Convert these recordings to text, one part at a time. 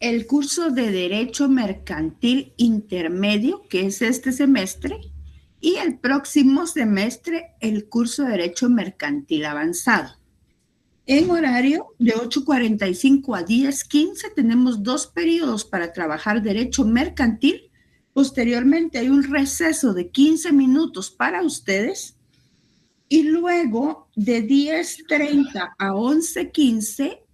El curso de Derecho Mercantil Intermedio, que es este semestre, y el próximo semestre el curso de Derecho Mercantil Avanzado. En horario de 8:45 a 10:15 tenemos 2 periodos para trabajar Derecho Mercantil. Posteriormente hay un receso de 15 minutos para ustedes y luego de 10:30 a 11:15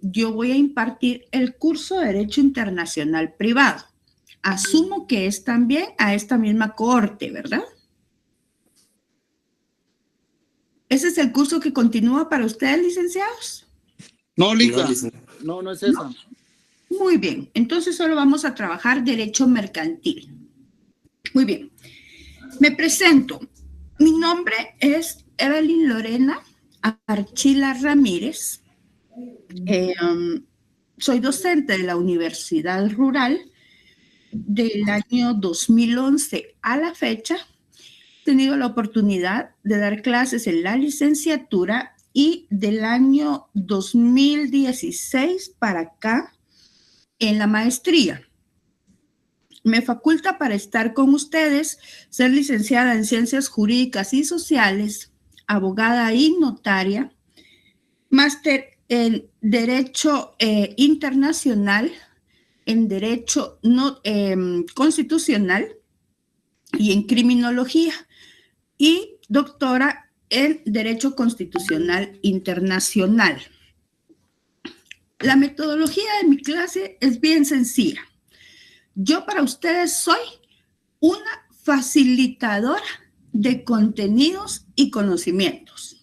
yo voy a impartir el curso de Derecho Internacional Privado. Asumo que es también a esta misma cohorte, ¿verdad? ¿Ese es el curso que continúa para ustedes, licenciados? No, Lica. No, no es esa. No. Muy bien, entonces solo vamos a trabajar Derecho Mercantil. Muy bien, me presento. Mi nombre es Evelyn Lorena Archila Ramírez. Soy docente de la Universidad Rural del año 2011 a la fecha. He tenido la oportunidad de dar clases en la licenciatura y del año 2016 para acá en la maestría. Me faculta para estar con ustedes ser licenciada en Ciencias Jurídicas y Sociales, abogada y notaria, máster en Derecho Internacional, en Derecho Constitucional y en Criminología, y doctora en Derecho Constitucional Internacional. La metodología de mi clase es bien sencilla. Yo para ustedes soy una facilitadora de contenidos y conocimientos.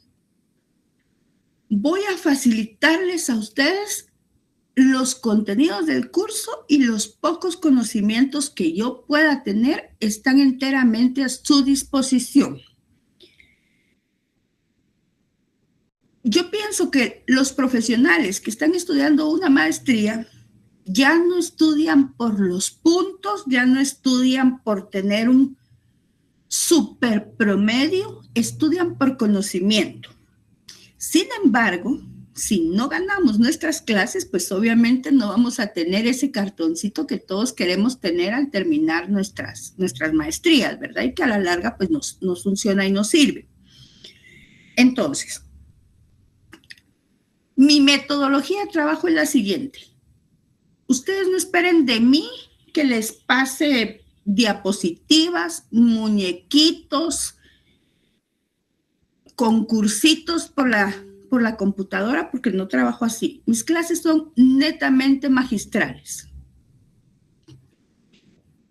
Voy a facilitarles a ustedes los contenidos del curso y los pocos conocimientos que yo pueda tener están enteramente a su disposición. Yo pienso que los profesionales que están estudiando una maestría ya no estudian por los puntos, ya no estudian por tener un super promedio, estudian por conocimiento. Sin embargo, si no ganamos nuestras clases, pues obviamente no vamos a tener ese cartoncito que todos queremos tener al terminar nuestras maestrías, ¿verdad? Y que a la larga pues nos funciona y nos sirve. Entonces, mi metodología de trabajo es la siguiente. Ustedes no esperen de mí que les pase diapositivas, muñequitos, concursitos por la computadora, porque no trabajo así. Mis clases son netamente magistrales.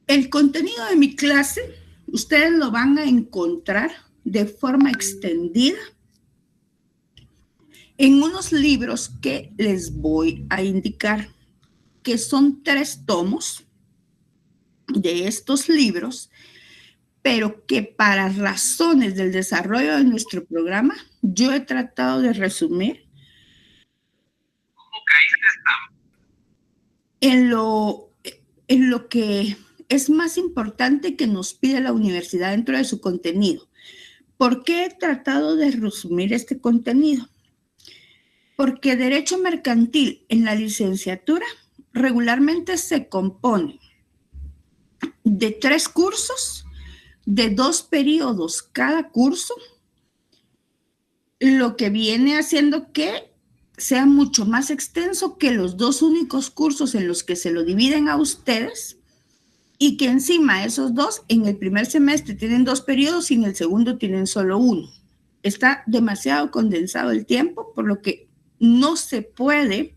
El contenido de mi clase, ustedes lo van a encontrar de forma extendida en unos libros que les voy a indicar, que son 3 tomos de estos libros, pero que para razones del desarrollo de nuestro programa, yo he tratado de resumir en lo que es más importante que nos pide la universidad dentro de su contenido. ¿Por qué he tratado de resumir este contenido? Porque Derecho Mercantil en la licenciatura regularmente se compone de 3 cursos, de 2 periodos cada curso, lo que viene haciendo que sea mucho más extenso que los 2 únicos cursos en los que se lo dividen a ustedes, y que encima esos 2 en el primer semestre tienen 2 periodos y en el segundo tienen solo 1. Está demasiado condensado el tiempo, por lo que no se puede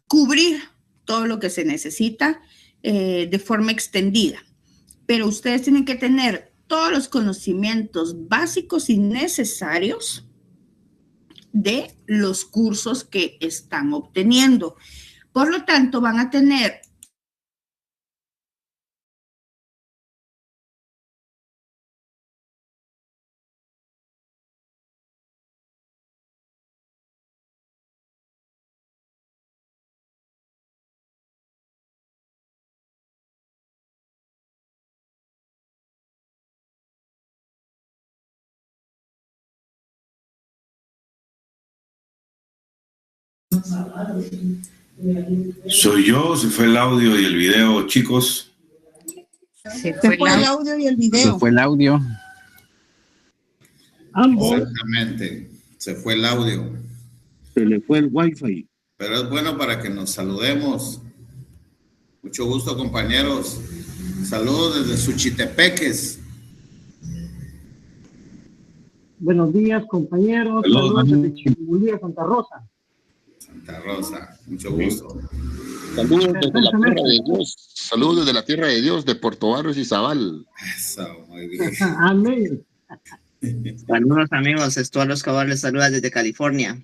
cubrir todo lo que se necesita de forma extendida. Pero ustedes tienen que tener todos los conocimientos básicos y necesarios de los cursos que están obteniendo. Por lo tanto, van a tener Soy yo, se fue el audio y el video, chicos. Se fue el audio y el video. Se fue el audio. Ambos. Exactamente, se fue el audio. Se le fue el wifi. Pero es bueno para que nos saludemos. Mucho gusto, compañeros. Saludos desde Suchitepeques. Buenos días, compañeros. Saludos desde Chiquimulía, Santa Rosa. Santa Rosa, mucho gusto. Saludos desde la tierra de Dios. Saludos desde la tierra de Dios, de Puerto Barrios y Zabal. Eso, muy bien. Amén. Saludos, amigos. Estuardo Escobar les saluda desde California.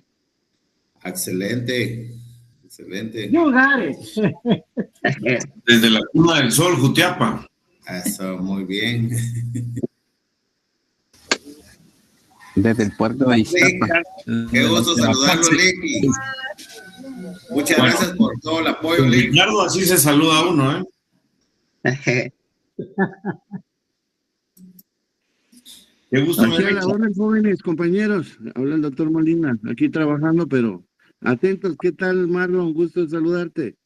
Excelente, excelente. Lugares. Desde la cuna del sol, Jutiapa. Eso, muy bien. Desde el puerto de Iztapa. Qué gusto saludarlo, Licky. Muchas gracias por todo el apoyo, Licky. Ricardo, así se saluda uno, ¿eh? Qué gusto. Aquí a la orden, jóvenes compañeros. Habla el doctor Molina, aquí trabajando, pero atentos. ¿Qué tal, Marlon? Gusto saludarte.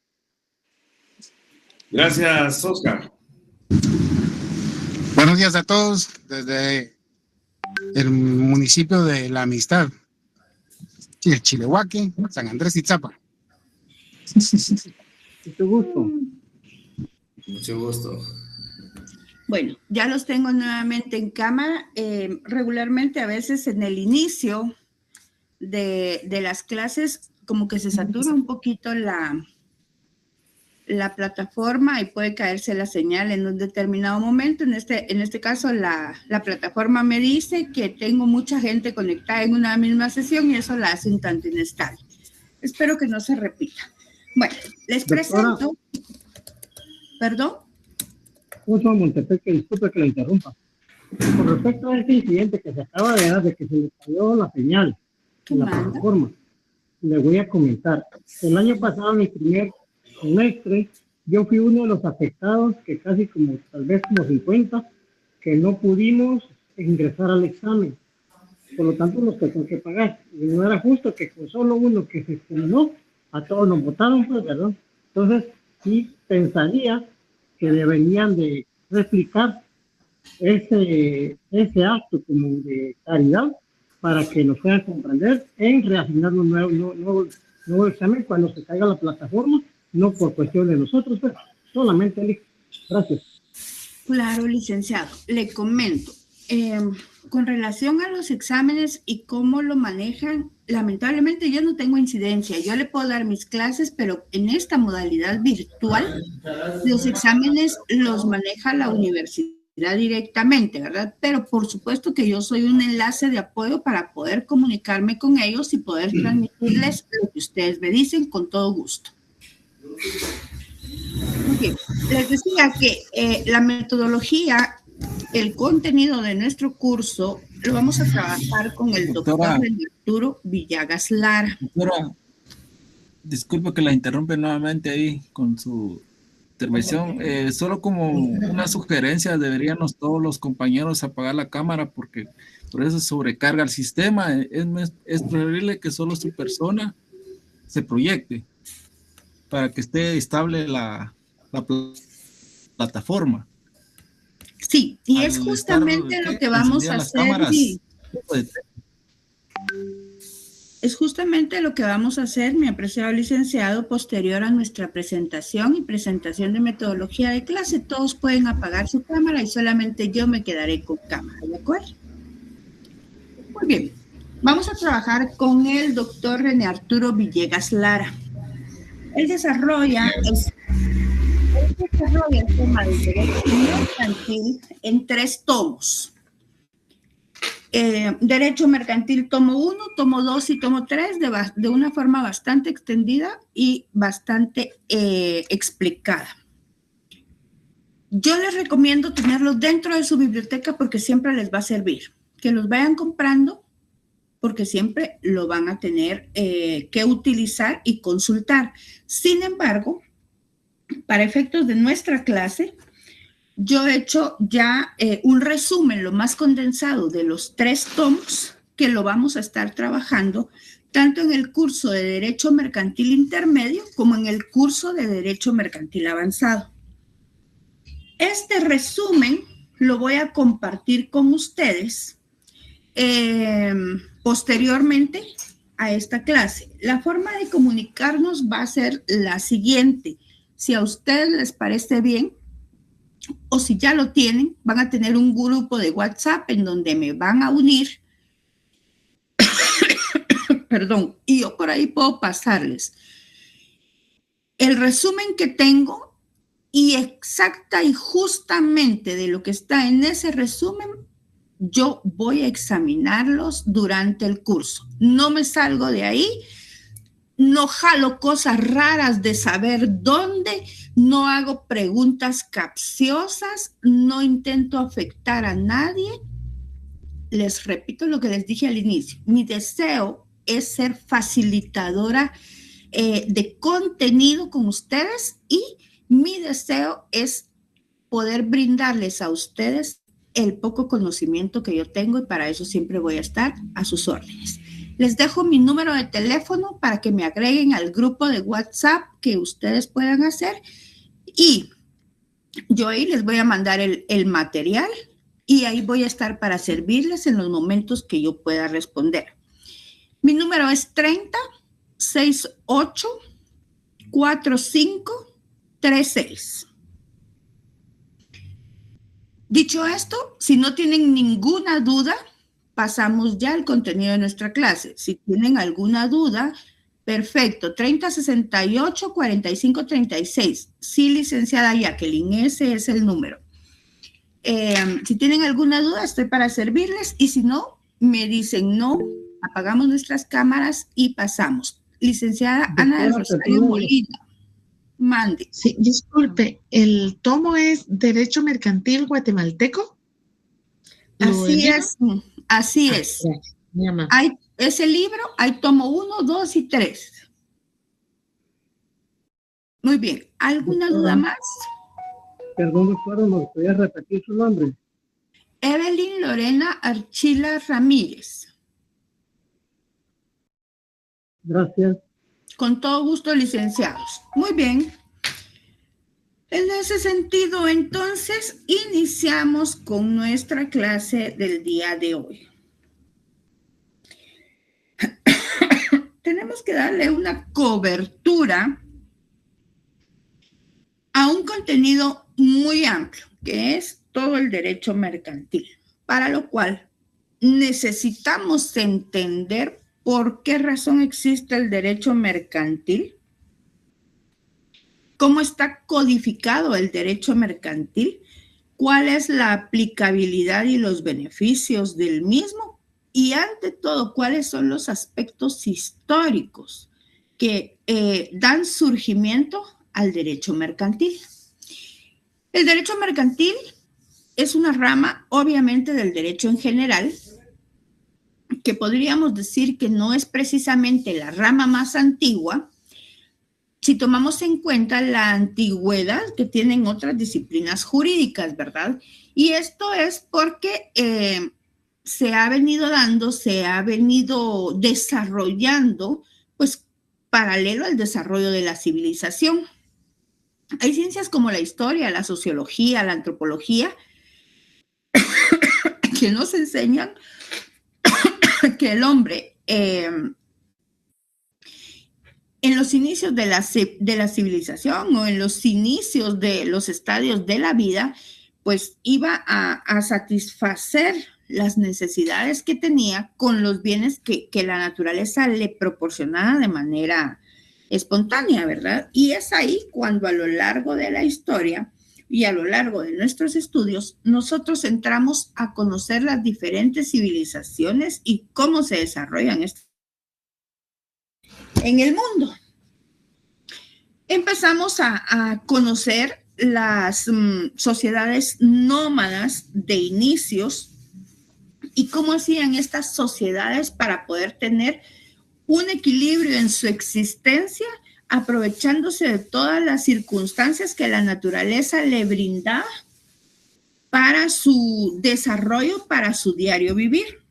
Gracias, Oscar. Buenos días a todos desde el municipio de La Amistad, el Chilehuaque, San Andrés Itzapa. Mucho gusto. Mucho gusto. Bueno, ya los tengo nuevamente en cámara. Regularmente, a veces en el inicio de las clases, como que se satura un poquito la plataforma y puede caerse la señal en un determinado momento. En este caso, la plataforma me dice que tengo mucha gente conectada en una misma sesión y eso la hace un tanto inestable. Espero que no se repita. Bueno, les presento. ¿Perdón? Uso Montepeque, disculpe que la interrumpa. Con respecto a este incidente que se acaba de dar, de que se le cayó la señal en la plataforma, le voy a comentar. El año pasado, en mi primer semestre, yo fui uno de los afectados, que casi como, tal vez como 50, que no pudimos ingresar al examen. Por lo tanto, nos tocó que pagar. Y no era justo que con solo uno que se examinó, a todos nos votaron, pues, ¿verdad? Entonces, sí pensaría que deberían de replicar ese acto como de caridad para que nos puedan comprender en reasignar un nuevo examen cuando se caiga la plataforma, no por cuestión de nosotros, pero solamente el. Gracias. Claro, licenciado. Le comento. Con relación a los exámenes y cómo lo manejan, lamentablemente yo no tengo incidencia. Yo le puedo dar mis clases, pero en esta modalidad virtual, los exámenes los maneja la universidad directamente, ¿verdad? Pero por supuesto que yo soy un enlace de apoyo para poder comunicarme con ellos y poder transmitirles lo que ustedes me dicen con todo gusto. Okay. Les decía que la metodología, el contenido de nuestro curso lo vamos a trabajar con el doctor Arturo Villagas Lara. Doctora, disculpe que la interrumpe nuevamente ahí con su intervención. Solo como una sugerencia, deberíamos todos los compañeros apagar la cámara porque por eso sobrecarga el sistema. Es preferible que solo su persona se proyecte para que esté estable la plataforma. Sí, y es justamente lo que vamos a hacer. Es justamente lo que vamos a hacer, mi apreciado licenciado, posterior a nuestra presentación y presentación de metodología de clase. Todos pueden apagar su cámara y solamente yo me quedaré con cámara, ¿de acuerdo? Muy bien. Vamos a trabajar con el doctor René Arturo Villegas Lara. Él desarrolla el tema del derecho mercantil en 3 tomos. Derecho mercantil tomo 1, tomo 2 y tomo 3 de una forma bastante extendida y bastante explicada. Yo les recomiendo tenerlos dentro de su biblioteca porque siempre les va a servir. Que los vayan comprando porque siempre lo van a tener que utilizar y consultar. Sin embargo, para efectos de nuestra clase, yo he hecho ya un resumen, lo más condensado de los 3 tomos que lo vamos a estar trabajando tanto en el curso de Derecho Mercantil Intermedio como en el curso de Derecho Mercantil Avanzado. Este resumen lo voy a compartir con ustedes posteriormente a esta clase. La forma de comunicarnos va a ser la siguiente. Si a ustedes les parece bien, o si ya lo tienen, van a tener un grupo de WhatsApp en donde me van a unir. Perdón, y yo por ahí puedo pasarles el resumen que tengo y exacta y justamente de lo que está en ese resumen, yo voy a examinarlos durante el curso. No me salgo de ahí, no jalo cosas raras de saber dónde, no hago preguntas capciosas, no intento afectar a nadie. Les repito lo que les dije al inicio. Mi deseo es ser facilitadora de contenido con ustedes y mi deseo es poder brindarles a ustedes el poco conocimiento que yo tengo y para eso siempre voy a estar a sus órdenes. Les dejo mi número de teléfono para que me agreguen al grupo de WhatsApp que ustedes puedan hacer y yo ahí les voy a mandar el material y ahí voy a estar para servirles en los momentos que yo pueda responder. Mi número es 30684536. Dicho esto, si no tienen ninguna duda, pasamos ya al contenido de nuestra clase. Si tienen alguna duda, perfecto. 3068-4536. Sí, licenciada Jacqueline, ese es el número. Si tienen alguna duda, estoy para servirles. Y si no, me dicen no, apagamos nuestras cámaras y pasamos. Licenciada Ana del Rosario Molina. Mande. Sí, disculpe, ¿el tomo es Derecho Mercantil Guatemalteco? Así es, así es. Hay ese libro, hay tomo 1, 2 y 3. Muy bien, ¿alguna duda más? Perdón, doctora, ¿me podría repetir su nombre? Evelyn Lorena Archila Ramírez. Gracias. Con todo gusto, licenciados. Muy bien. En ese sentido, entonces, iniciamos con nuestra clase del día de hoy. Tenemos que darle una cobertura a un contenido muy amplio, que es todo el derecho mercantil, para lo cual necesitamos entender por qué razón existe el derecho mercantil, cómo está codificado el derecho mercantil, cuál es la aplicabilidad y los beneficios del mismo y ante todo cuáles son los aspectos históricos que dan surgimiento al derecho mercantil. El derecho mercantil es una rama obviamente del derecho en general, que podríamos decir que no es precisamente la rama más antigua, si tomamos en cuenta la antigüedad que tienen otras disciplinas jurídicas, ¿verdad? Y esto es porque se ha venido dando, se ha venido desarrollando, pues, paralelo al desarrollo de la civilización. Hay ciencias como la historia, la sociología, la antropología, que nos enseñan que el hombre en los inicios de la civilización o en los inicios de los estadios de la vida, pues iba a satisfacer las necesidades que tenía con los bienes que la naturaleza le proporcionaba de manera espontánea, ¿verdad? Y es ahí cuando a lo largo de la historia y a lo largo de nuestros estudios, nosotros entramos a conocer las diferentes civilizaciones y cómo se desarrollan en el mundo. Empezamos a conocer las sociedades nómadas de inicios y cómo hacían estas sociedades para poder tener un equilibrio en su existencia, aprovechándose de todas las circunstancias que la naturaleza le brindaba para su desarrollo, para su diario vivir.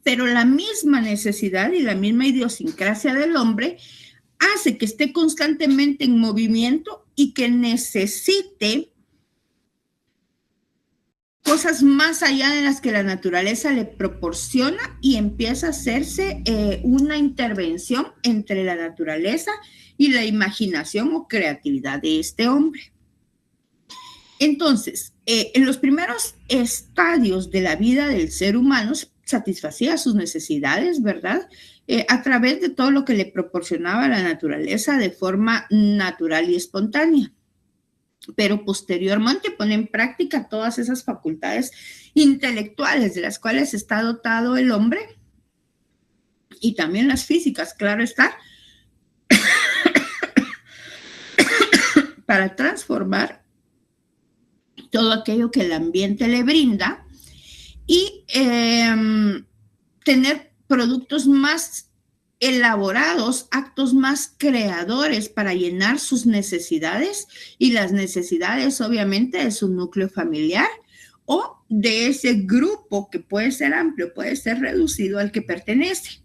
Pero la misma necesidad y la misma idiosincrasia del hombre hace que esté constantemente en movimiento y que necesite cosas más allá de las que la naturaleza le proporciona, y empieza a hacerse una intervención entre la naturaleza y la imaginación o creatividad de este hombre. Entonces, en los primeros estadios de la vida del ser humano, satisfacía sus necesidades, ¿verdad? A través de todo lo que le proporcionaba la naturaleza de forma natural y espontánea. Pero posteriormente pone en práctica todas esas facultades intelectuales de las cuales está dotado el hombre, y también las físicas, claro está, para transformar todo aquello que el ambiente le brinda y tener productos más elaborados, actos más creadores para llenar sus necesidades, y las necesidades obviamente de su núcleo familiar o de ese grupo que puede ser amplio, puede ser reducido al que pertenece.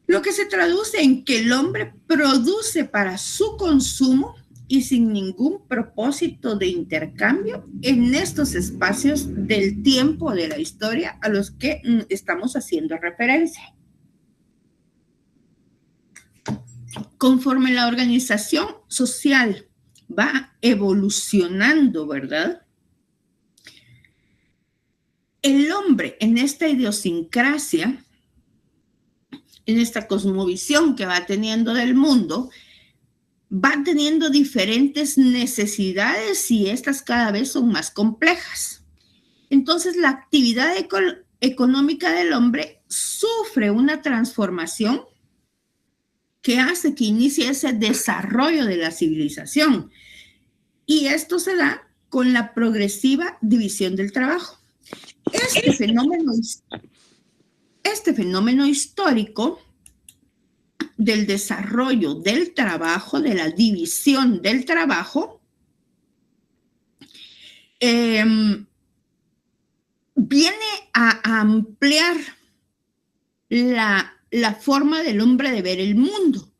Lo que se traduce en que el hombre produce para su consumo y sin ningún propósito de intercambio en estos espacios del tiempo de la historia a los que estamos haciendo referencia. Conforme la organización social va evolucionando, ¿verdad? El hombre en esta idiosincrasia, en esta cosmovisión que va teniendo del mundo, va teniendo diferentes necesidades, y estas cada vez son más complejas. Entonces, la actividad económica del hombre sufre una transformación que hace que inicie ese desarrollo de la civilización. Y esto se da con la progresiva división del trabajo. Este fenómeno histórico del desarrollo del trabajo, de la división del trabajo, viene a ampliar la forma del hombre de ver el mundo.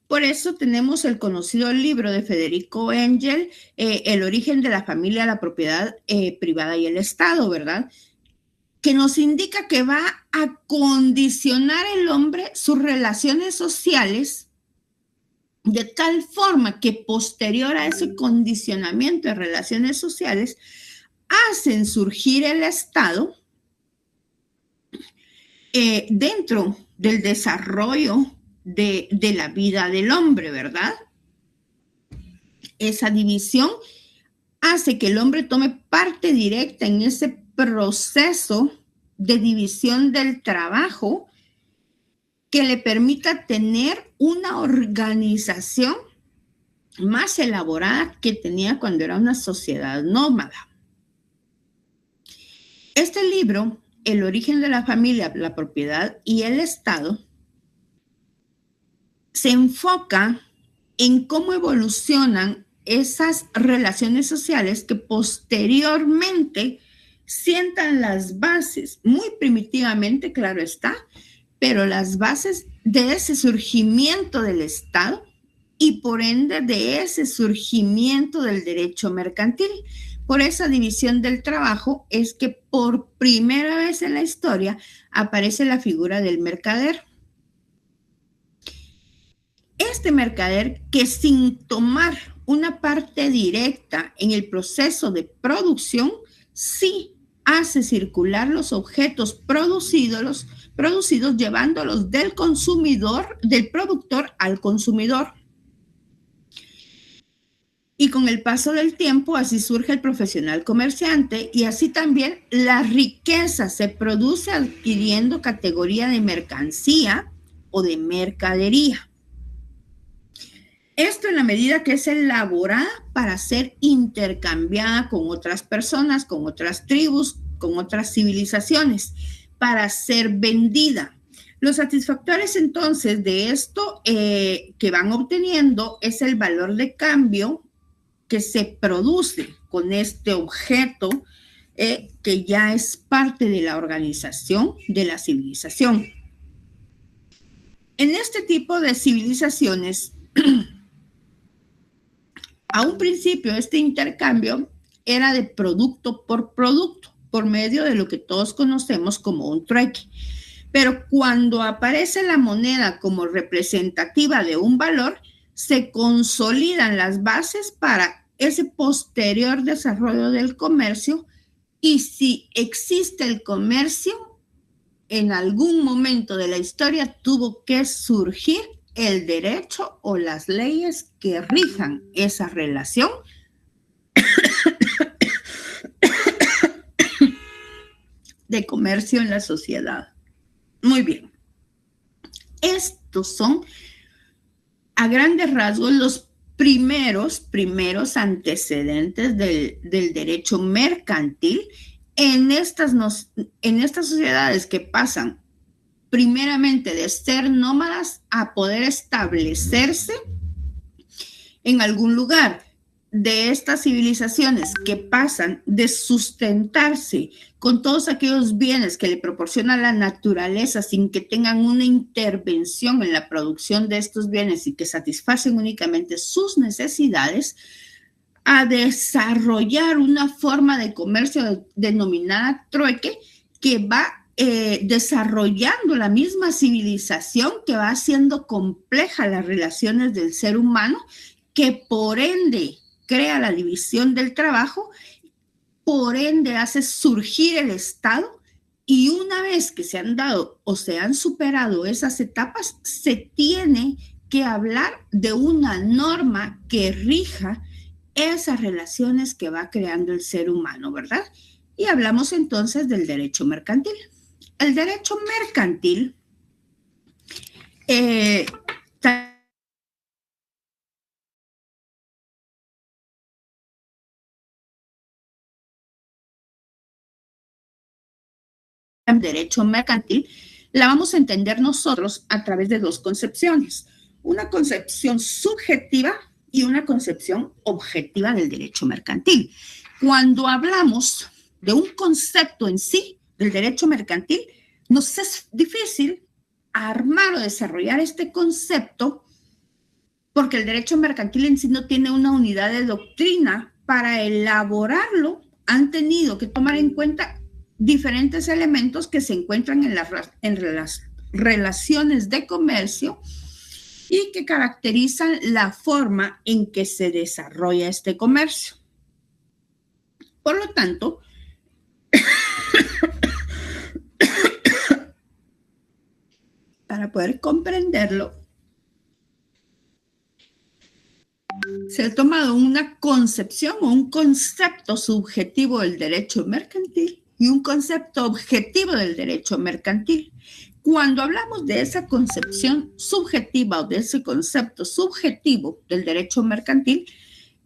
Por eso tenemos el conocido libro de Federico Engel, El origen de la familia, la propiedad privada y el Estado, ¿verdad? Que nos indica que va a condicionar el hombre sus relaciones sociales de tal forma que posterior a ese condicionamiento de relaciones sociales hacen surgir el Estado dentro del desarrollo de la vida del hombre, ¿verdad? Esa división hace que el hombre tome parte directa en ese proceso de división del trabajo que le permita tener una organización más elaborada que tenía cuando era una sociedad nómada. Este libro, El origen de la familia, la propiedad y el Estado, se enfoca en cómo evolucionan esas relaciones sociales que posteriormente sientan las bases, muy primitivamente, claro está, pero las bases de ese surgimiento del Estado y por ende de ese surgimiento del derecho mercantil. Por esa división del trabajo es que por primera vez en la historia aparece la figura del mercader. Este mercader, que sin tomar una parte directa en el proceso de producción, sí hace circular los objetos producidos llevándolos del productor al consumidor. Y con el paso del tiempo, así surge el profesional comerciante, y así también la riqueza se produce adquiriendo categoría de mercancía o de mercadería. Esto en la medida que es elaborada para ser intercambiada con otras personas, con otras tribus, con otras civilizaciones, para ser vendida. Los satisfactores entonces de esto que van obteniendo es el valor de cambio que se produce con este objeto que ya es parte de la organización de la civilización. En este tipo de civilizaciones, a un principio este intercambio era de producto, por medio de lo que todos conocemos como un trueque. Pero cuando aparece la moneda como representativa de un valor, se consolidan las bases para ese posterior desarrollo del comercio. Y si existe el comercio, en algún momento de la historia tuvo que surgir el derecho o las leyes que rijan esa relación de comercio en la sociedad. Muy bien. Estos son, a grandes rasgos, los primeros antecedentes del derecho mercantil en estas sociedades que pasan primeramente de ser nómadas a poder establecerse en algún lugar. De estas civilizaciones que pasan de sustentarse con todos aquellos bienes que le proporciona la naturaleza sin que tengan una intervención en la producción de estos bienes y que satisfacen únicamente sus necesidades, a desarrollar una forma de comercio denominada trueque que va desarrollando la misma civilización, que va haciendo complejas las relaciones del ser humano, que por ende crea la división del trabajo, por ende hace surgir el Estado, y una vez que se han dado o se han superado esas etapas, se tiene que hablar de una norma que rija esas relaciones que va creando el ser humano, ¿verdad? Y hablamos entonces del derecho mercantil. El derecho mercantil derecho mercantil la vamos a entender nosotros a través de dos concepciones: una concepción subjetiva y una concepción objetiva del derecho mercantil. Cuando hablamos de un concepto en sí del derecho mercantil, nos es difícil armar o desarrollar este concepto porque el derecho mercantil en sí no tiene una unidad de doctrina. Para elaborarlo han tenido que tomar en cuenta diferentes elementos que se encuentran en las relaciones de comercio y que caracterizan la forma en que se desarrolla este comercio. Por lo tanto, para poder comprenderlo, se ha tomado una concepción o un concepto subjetivo del derecho mercantil y un concepto objetivo del derecho mercantil. Cuando hablamos de esa concepción subjetiva o de ese concepto subjetivo del derecho mercantil,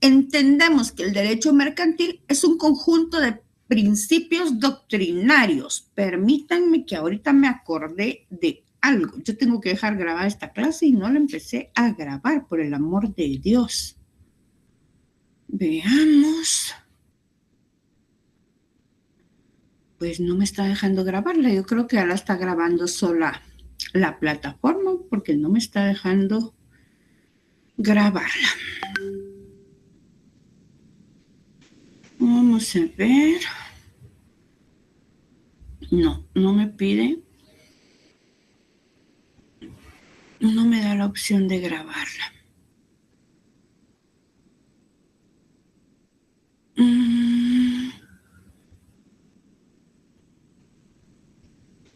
entendemos que el derecho mercantil es un conjunto de principios doctrinarios. Permítanme que ahorita me acordé de algo. Yo tengo que dejar grabada esta clase y no la empecé a grabar, por el amor de Dios. Veamos. Pues no me está dejando grabarla. Yo creo que ahora está grabando sola la plataforma porque no me está dejando grabarla. Vamos a ver. No me pide. No me da la opción de grabarla.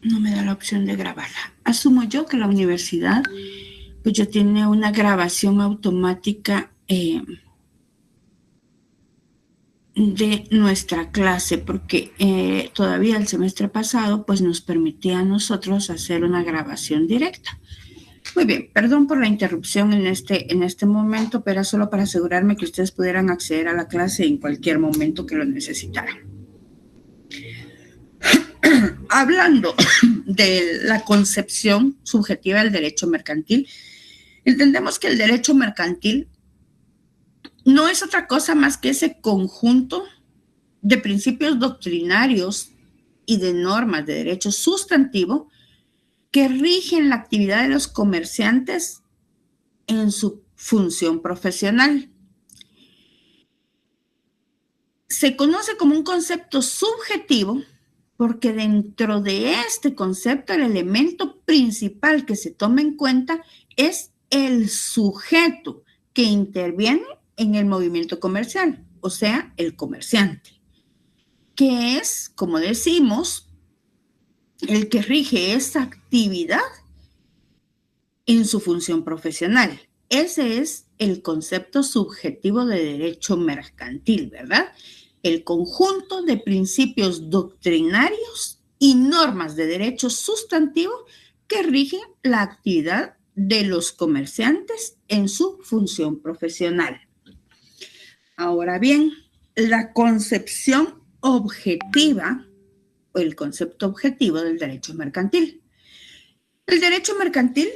No me da la opción de grabarla. Asumo yo que la universidad pues ya tiene una grabación automática de nuestra clase, porque todavía el semestre pasado pues nos permitía a nosotros hacer una grabación directa. Muy bien, perdón por la interrupción en este momento, pero solo para asegurarme que ustedes pudieran acceder a la clase en cualquier momento que lo necesitaran. Hablando de la concepción subjetiva del derecho mercantil, entendemos que el derecho mercantil no es otra cosa más que ese conjunto de principios doctrinarios y de normas de derecho sustantivo que rigen la actividad de los comerciantes en su función profesional. Se conoce como un concepto subjetivo porque dentro de este concepto el elemento principal que se toma en cuenta es el sujeto que interviene en el movimiento comercial, o sea, el comerciante, que es, como decimos, el que rige esa actividad en su función profesional. Ese es el concepto subjetivo de derecho mercantil, ¿verdad? El conjunto de principios doctrinarios y normas de derecho sustantivo que rigen la actividad de los comerciantes en su función profesional. Ahora bien, la concepción objetiva o el concepto objetivo del derecho mercantil. El derecho mercantil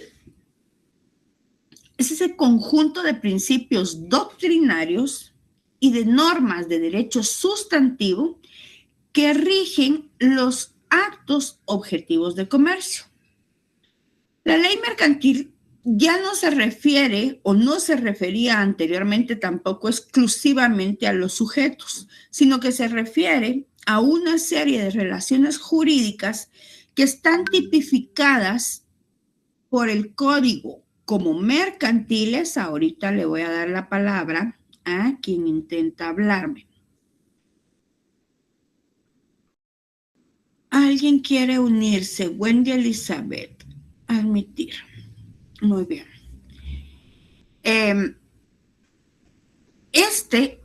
es ese conjunto de principios doctrinarios y de normas de derecho sustantivo que rigen los actos objetivos de comercio. La ley mercantil ya no se refiere o no se refería anteriormente tampoco exclusivamente a los sujetos, sino que se refiere a una serie de relaciones jurídicas que están tipificadas por el código como mercantiles. Ahorita le voy a dar la palabra a quien intenta hablarme. ¿Alguien quiere unirse? Wendy Elizabeth. Admitir. Muy bien. Este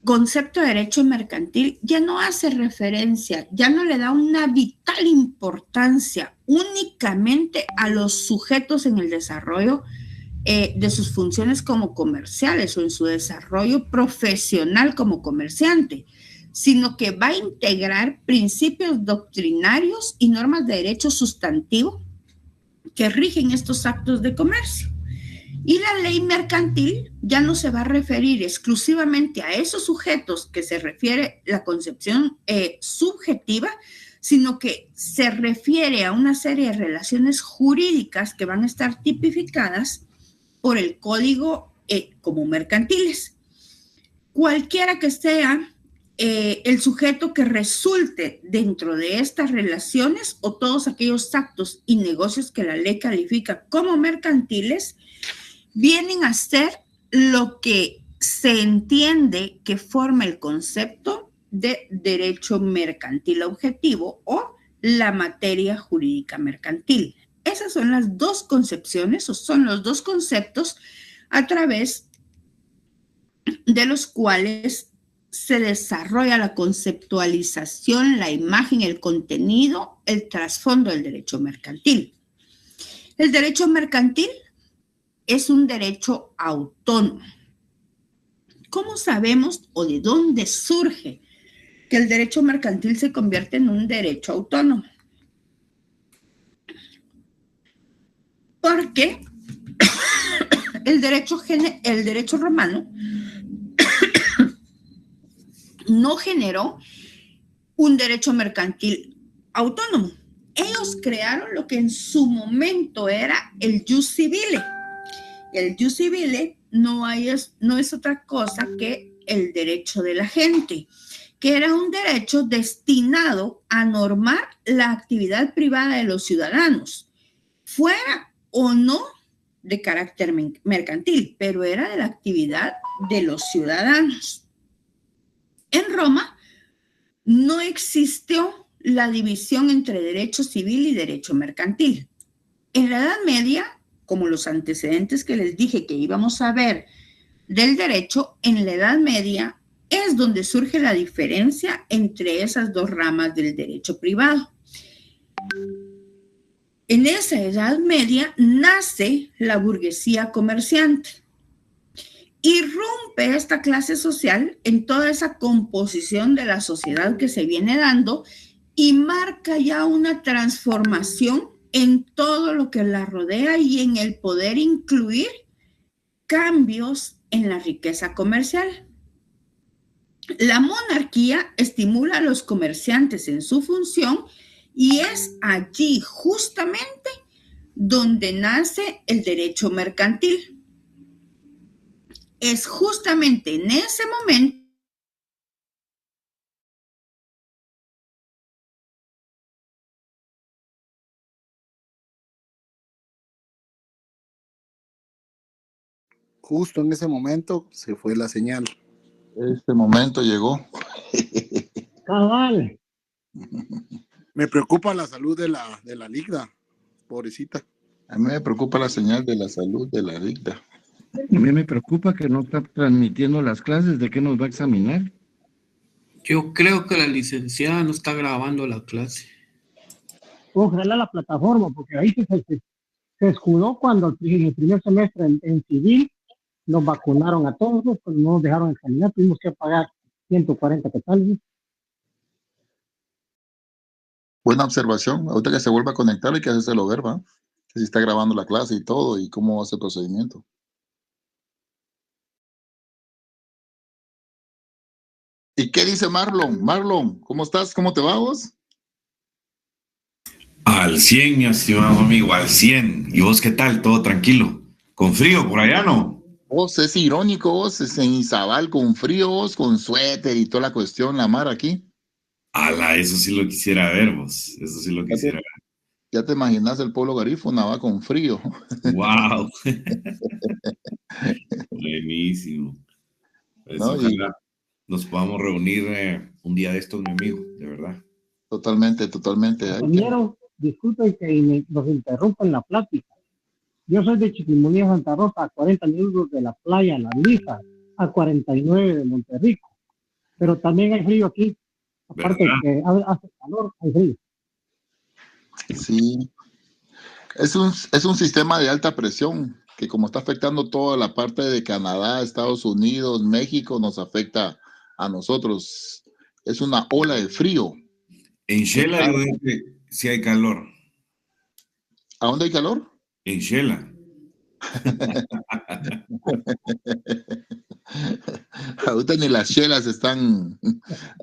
concepto de derecho mercantil ya no hace referencia, ya no le da una vital importancia únicamente a los sujetos en el desarrollo de sus funciones como comerciales o en su desarrollo profesional como comerciante, sino que va a integrar principios doctrinarios y normas de derecho sustantivo que rigen estos actos de comercio. Y la ley mercantil ya no se va a referir exclusivamente a esos sujetos que se refiere la concepción subjetiva, sino que se refiere a una serie de relaciones jurídicas que van a estar tipificadas por el código como mercantiles. Cualquiera que sea el sujeto que resulte dentro de estas relaciones o todos aquellos actos y negocios que la ley califica como mercantiles vienen a ser lo que se entiende que forma el concepto de derecho mercantil objetivo o la materia jurídica mercantil. Esas son las dos concepciones o son los dos conceptos a través de los cuales se desarrolla la conceptualización, la imagen, el contenido, el trasfondo del derecho mercantil. El derecho mercantil es un derecho autónomo. ¿Cómo sabemos o de dónde surge que el derecho mercantil se convierte en un derecho autónomo? Porque el derecho romano no generó un derecho mercantil autónomo. Ellos crearon lo que en su momento era el jus civile. El jus civile no es otra cosa que el derecho de la gente, que era un derecho destinado a normar la actividad privada de los ciudadanos, fuera o no de carácter mercantil, pero era de la actividad de los ciudadanos. En Roma no existió la división entre derecho civil y derecho mercantil. En la Edad Media, como los antecedentes que les dije que íbamos a ver del derecho, en la Edad Media es donde surge la diferencia entre esas dos ramas del derecho privado. En esa Edad Media nace la burguesía comerciante. Irrumpe esta clase social en toda esa composición de la sociedad que se viene dando y marca ya una transformación en todo lo que la rodea y en el poder incluir cambios en la riqueza comercial. La monarquía estimula a los comerciantes en su función y es allí justamente donde nace el derecho mercantil. Es justamente en ese momento Justo en ese momento se fue la señal. Este momento llegó. Cabal. Me preocupa la salud de la Ligda, pobrecita. A mí me preocupa la señal de la salud de la Ligda. A mí me preocupa que no está transmitiendo las clases. ¿De qué nos va a examinar? Yo creo que la licenciada no está grabando la clase. Ojalá la plataforma, porque ahí se escudó cuando en el primer semestre en civil nos vacunaron a todos, pues no nos dejaron examinar, tuvimos que pagar 140 quetzales. Buena observación. Ahorita que se vuelva a conectar hay que hacérselo ver, ¿va? Que si está grabando la clase y todo, y cómo va a ser el procedimiento. ¿Y qué dice Marlon? Marlon, ¿cómo estás? ¿Cómo te va vos? Al 100, mi estimado amigo, al 100. ¿Y vos qué tal? ¿Todo tranquilo? ¿Con frío por allá, no? Vos es irónico, vos es en Izabal con frío, vos con suéter y toda la cuestión, la mar aquí. Ala, eso sí lo quisiera ver, vos. Eso sí lo quisiera ver. Ya te imaginas el pueblo garífuna va con frío. ¡Wow! Buenísimo. Pues No, ojalá nos podamos reunir un día de estos, mi amigo, de verdad. Totalmente, totalmente. Compañero, disculpen que nos interrumpan la plática. Yo soy de Chiquimonía, Santa Rosa, a 40 minutos de la playa Las Lijas, a 49 de Monterrico. Pero también hay frío aquí. Aparte de que hace calor, hay frío. Sí. Es un sistema de alta presión que, como está afectando toda la parte de Canadá, Estados Unidos, México, nos afecta a nosotros. Es una ola de frío. En Shela yo digo que sí hay calor. ¿A dónde hay calor? En Shela. Ahorita ni las chelas están.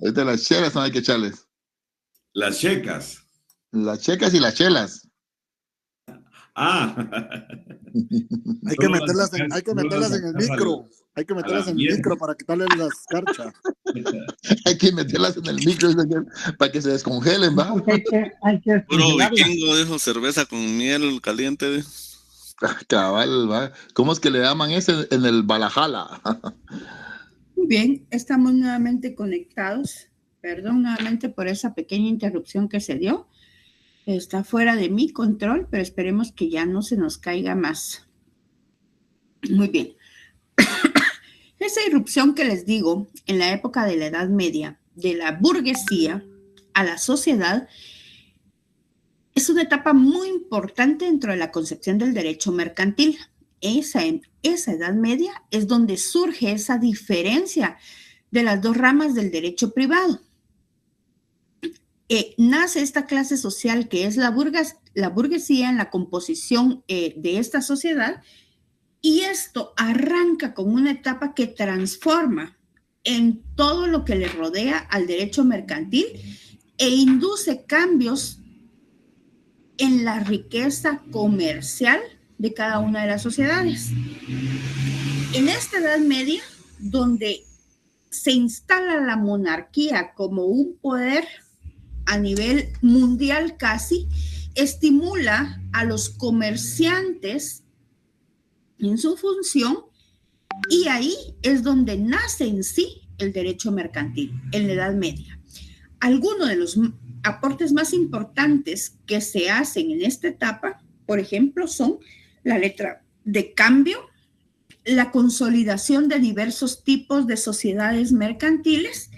Ahorita las chelas no hay que echarles. Las checas. Las checas y las chelas. Ah. Hay que meterlas en el micro. Hay que meterlas en el micro para quitarle la escarcha. Hay que meterlas en el micro para que se descongelen, ¿va? Puro vikingo, dijo, cerveza con miel caliente. Cabal, ¿va? ¿Cómo es que le llaman ese en el Valhalla? Muy bien, estamos nuevamente conectados. Perdón nuevamente por esa pequeña interrupción que se dio. Está fuera de mi control, pero esperemos que ya no se nos caiga más. Muy bien. Esa irrupción que les digo en la época de la Edad Media, de la burguesía a la sociedad, es una etapa muy importante dentro de la concepción del derecho mercantil. En esa Edad Media es donde surge esa diferencia de las dos ramas del derecho privado. Nace esta clase social que es la burguesía en la composición de esta sociedad, y esto arranca con una etapa que transforma en todo lo que le rodea al derecho mercantil e induce cambios en la riqueza comercial de cada una de las sociedades. En esta Edad Media, donde se instala la monarquía como un poder a nivel mundial casi, estimula a los comerciantes en su función, y ahí es donde nace en sí el derecho mercantil, en la Edad Media. Algunos de los aportes más importantes que se hacen en esta etapa, por ejemplo, son la letra de cambio, la consolidación de diversos tipos de sociedades mercantiles,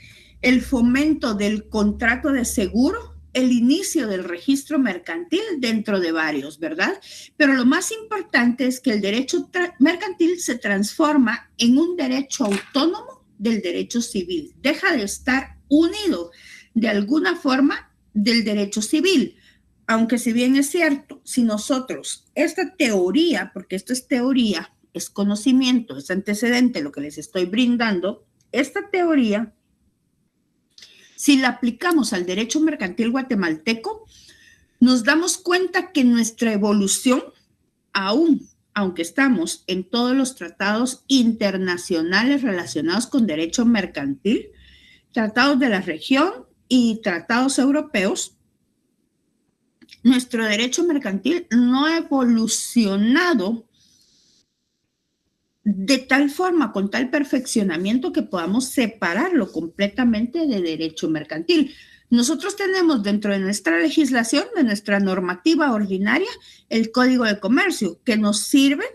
el fomento del contrato de seguro, el inicio del registro mercantil dentro de varios, ¿verdad? Pero lo más importante es que el derecho mercantil se transforma en un derecho autónomo del derecho civil. Deja de estar unido de alguna forma del derecho civil. Aunque si bien es cierto, si nosotros esta teoría, porque esto es teoría, es conocimiento, es antecedente lo que les estoy brindando, esta teoría Si la aplicamos al derecho mercantil guatemalteco, nos damos cuenta que nuestra evolución, aunque estamos en todos los tratados internacionales relacionados con derecho mercantil, tratados de la región y tratados europeos, nuestro derecho mercantil no ha evolucionado de tal forma, con tal perfeccionamiento, que podamos separarlo completamente de derecho mercantil. Nosotros tenemos dentro de nuestra legislación, de nuestra normativa ordinaria, el Código de Comercio, que nos sirve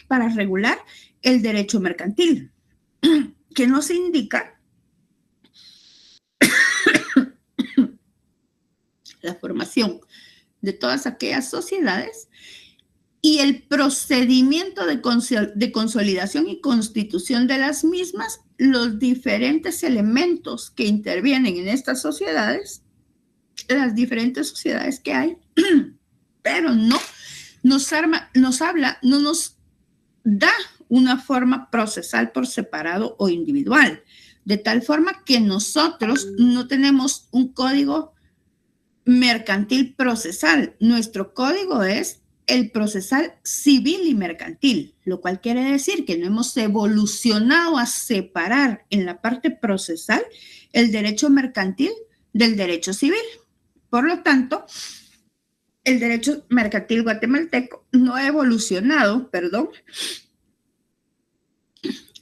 para regular el derecho mercantil, que nos indica la formación de todas aquellas sociedades y el procedimiento de consolidación y constitución de las mismas, los diferentes elementos que intervienen en estas sociedades, las diferentes sociedades que hay, pero no nos da una forma procesal por separado o individual, de tal forma que nosotros no tenemos un código mercantil procesal. Nuestro código es el procesal civil y mercantil, lo cual quiere decir que no hemos evolucionado a separar en la parte procesal el derecho mercantil del derecho civil. Por lo tanto, el derecho mercantil guatemalteco no ha evolucionado,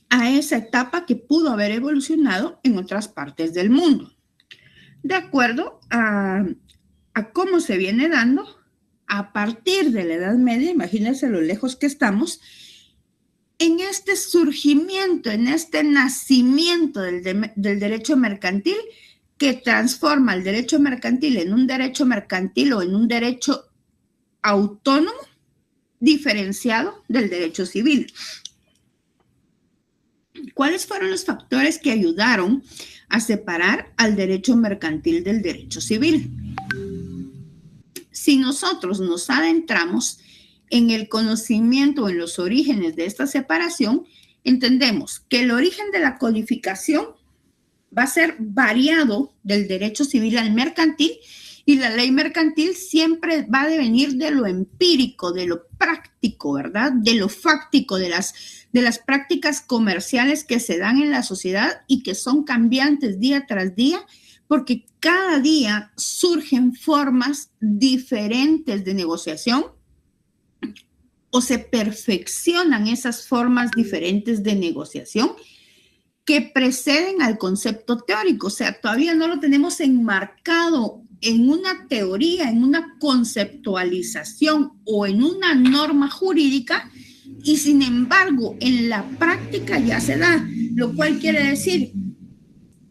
a esa etapa que pudo haber evolucionado en otras partes del mundo. De acuerdo a cómo se viene dando a partir de la Edad Media, imagínense lo lejos que estamos, en este surgimiento, en este nacimiento del derecho mercantil, que transforma el derecho mercantil en un derecho mercantil o en un derecho autónomo diferenciado del derecho civil. ¿Cuáles fueron los factores que ayudaron a separar al derecho mercantil del derecho civil? Si nosotros nos adentramos en el conocimiento, en los orígenes de esta separación, entendemos que el origen de la codificación va a ser variado del derecho civil al mercantil, y la ley mercantil siempre va a devenir de lo empírico, de lo práctico, ¿verdad? De lo fáctico, de las prácticas comerciales que se dan en la sociedad y que son cambiantes día tras día, porque cada día surgen formas diferentes de negociación o se perfeccionan esas formas diferentes de negociación que preceden al concepto teórico. O sea, todavía no lo tenemos enmarcado en una teoría, en una conceptualización o en una norma jurídica, y sin embargo en la práctica ya se da, lo cual quiere decir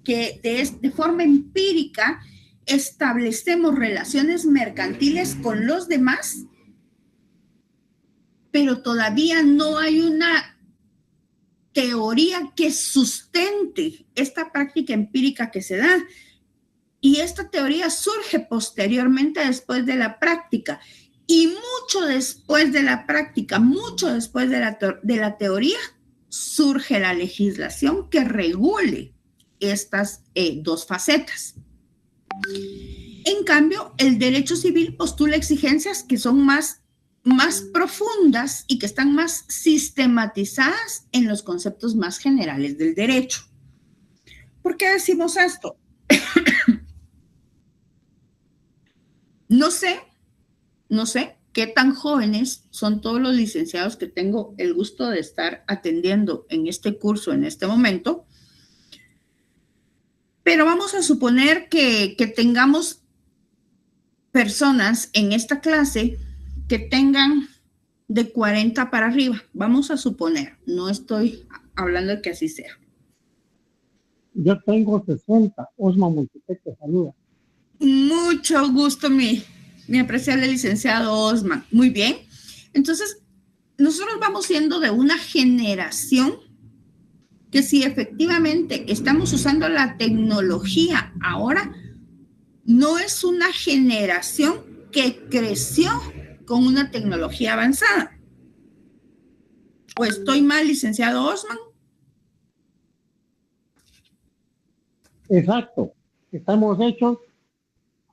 que de forma empírica establecemos relaciones mercantiles con los demás, pero todavía no hay una teoría que sustente esta práctica empírica que se da. Y esta teoría surge posteriormente después de la práctica. Y mucho después de la práctica, mucho después de la teoría, surge la legislación que regule estas dos facetas. En cambio, el derecho civil postula exigencias que son más profundas y que están más sistematizadas en los conceptos más generales del derecho. ¿Por qué decimos esto? No sé qué tan jóvenes son todos los licenciados que tengo el gusto de estar atendiendo en este curso en este momento, pero vamos a suponer que tengamos personas en esta clase que tengan de 40 para arriba. Vamos a suponer, no estoy hablando de que así sea. Yo tengo 60. Osma Montepec te saluda. Mucho gusto, mi apreciable licenciado Osman. Muy bien. Entonces, nosotros vamos siendo de una generación que, si efectivamente estamos usando la tecnología ahora, no es una generación que creció con una tecnología avanzada. ¿O estoy mal, licenciado Osman? Exacto. Estamos hechos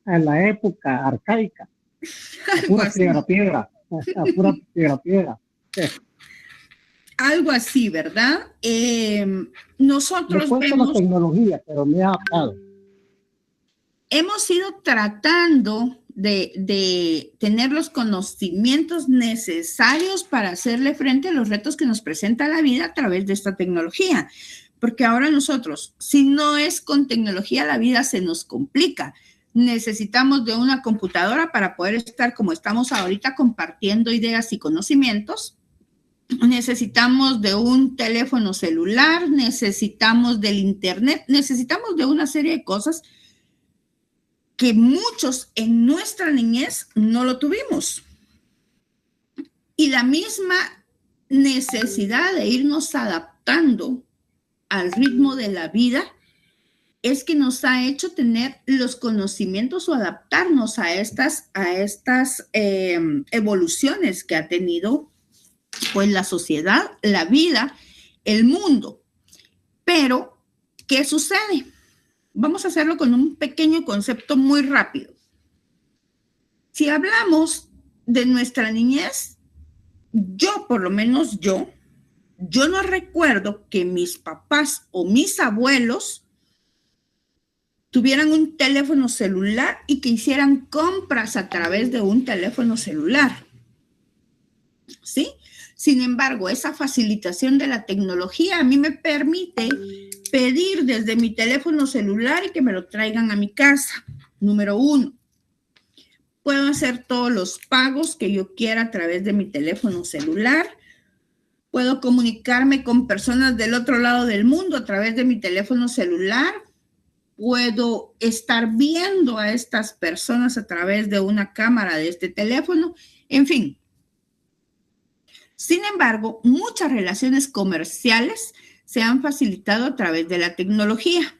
en la época arcaica, a pura piedra, a pura piedra. Algo así, ¿verdad? Nosotros vemos, la tecnología, pero me ha adaptado. Hemos ido tratando de tener los conocimientos necesarios para hacerle frente a los retos que nos presenta la vida a través de esta tecnología. Porque ahora nosotros, si no es con tecnología, la vida se nos complica. Necesitamos de una computadora para poder estar como estamos ahorita compartiendo ideas y conocimientos. Necesitamos de un teléfono celular, necesitamos del internet, necesitamos de una serie de cosas que muchos en nuestra niñez no lo tuvimos. Y la misma necesidad de irnos adaptando al ritmo de la vida es que nos ha hecho tener los conocimientos o adaptarnos a estas evoluciones que ha tenido pues la sociedad, la vida, el mundo. Pero, ¿qué sucede? Vamos a hacerlo con un pequeño concepto muy rápido. Si hablamos de nuestra niñez, por lo menos yo no recuerdo que mis papás o mis abuelos tuvieran un teléfono celular y que hicieran compras a través de un teléfono celular. ¿Sí? Sin embargo, esa facilitación de la tecnología a mí me permite pedir desde mi teléfono celular y que me lo traigan a mi casa. Número 1. Puedo hacer todos los pagos que yo quiera a través de mi teléfono celular. Puedo comunicarme con personas del otro lado del mundo a través de mi teléfono celular. Puedo estar viendo a estas personas a través de una cámara de este teléfono. En fin. Sin embargo, muchas relaciones comerciales se han facilitado a través de la tecnología.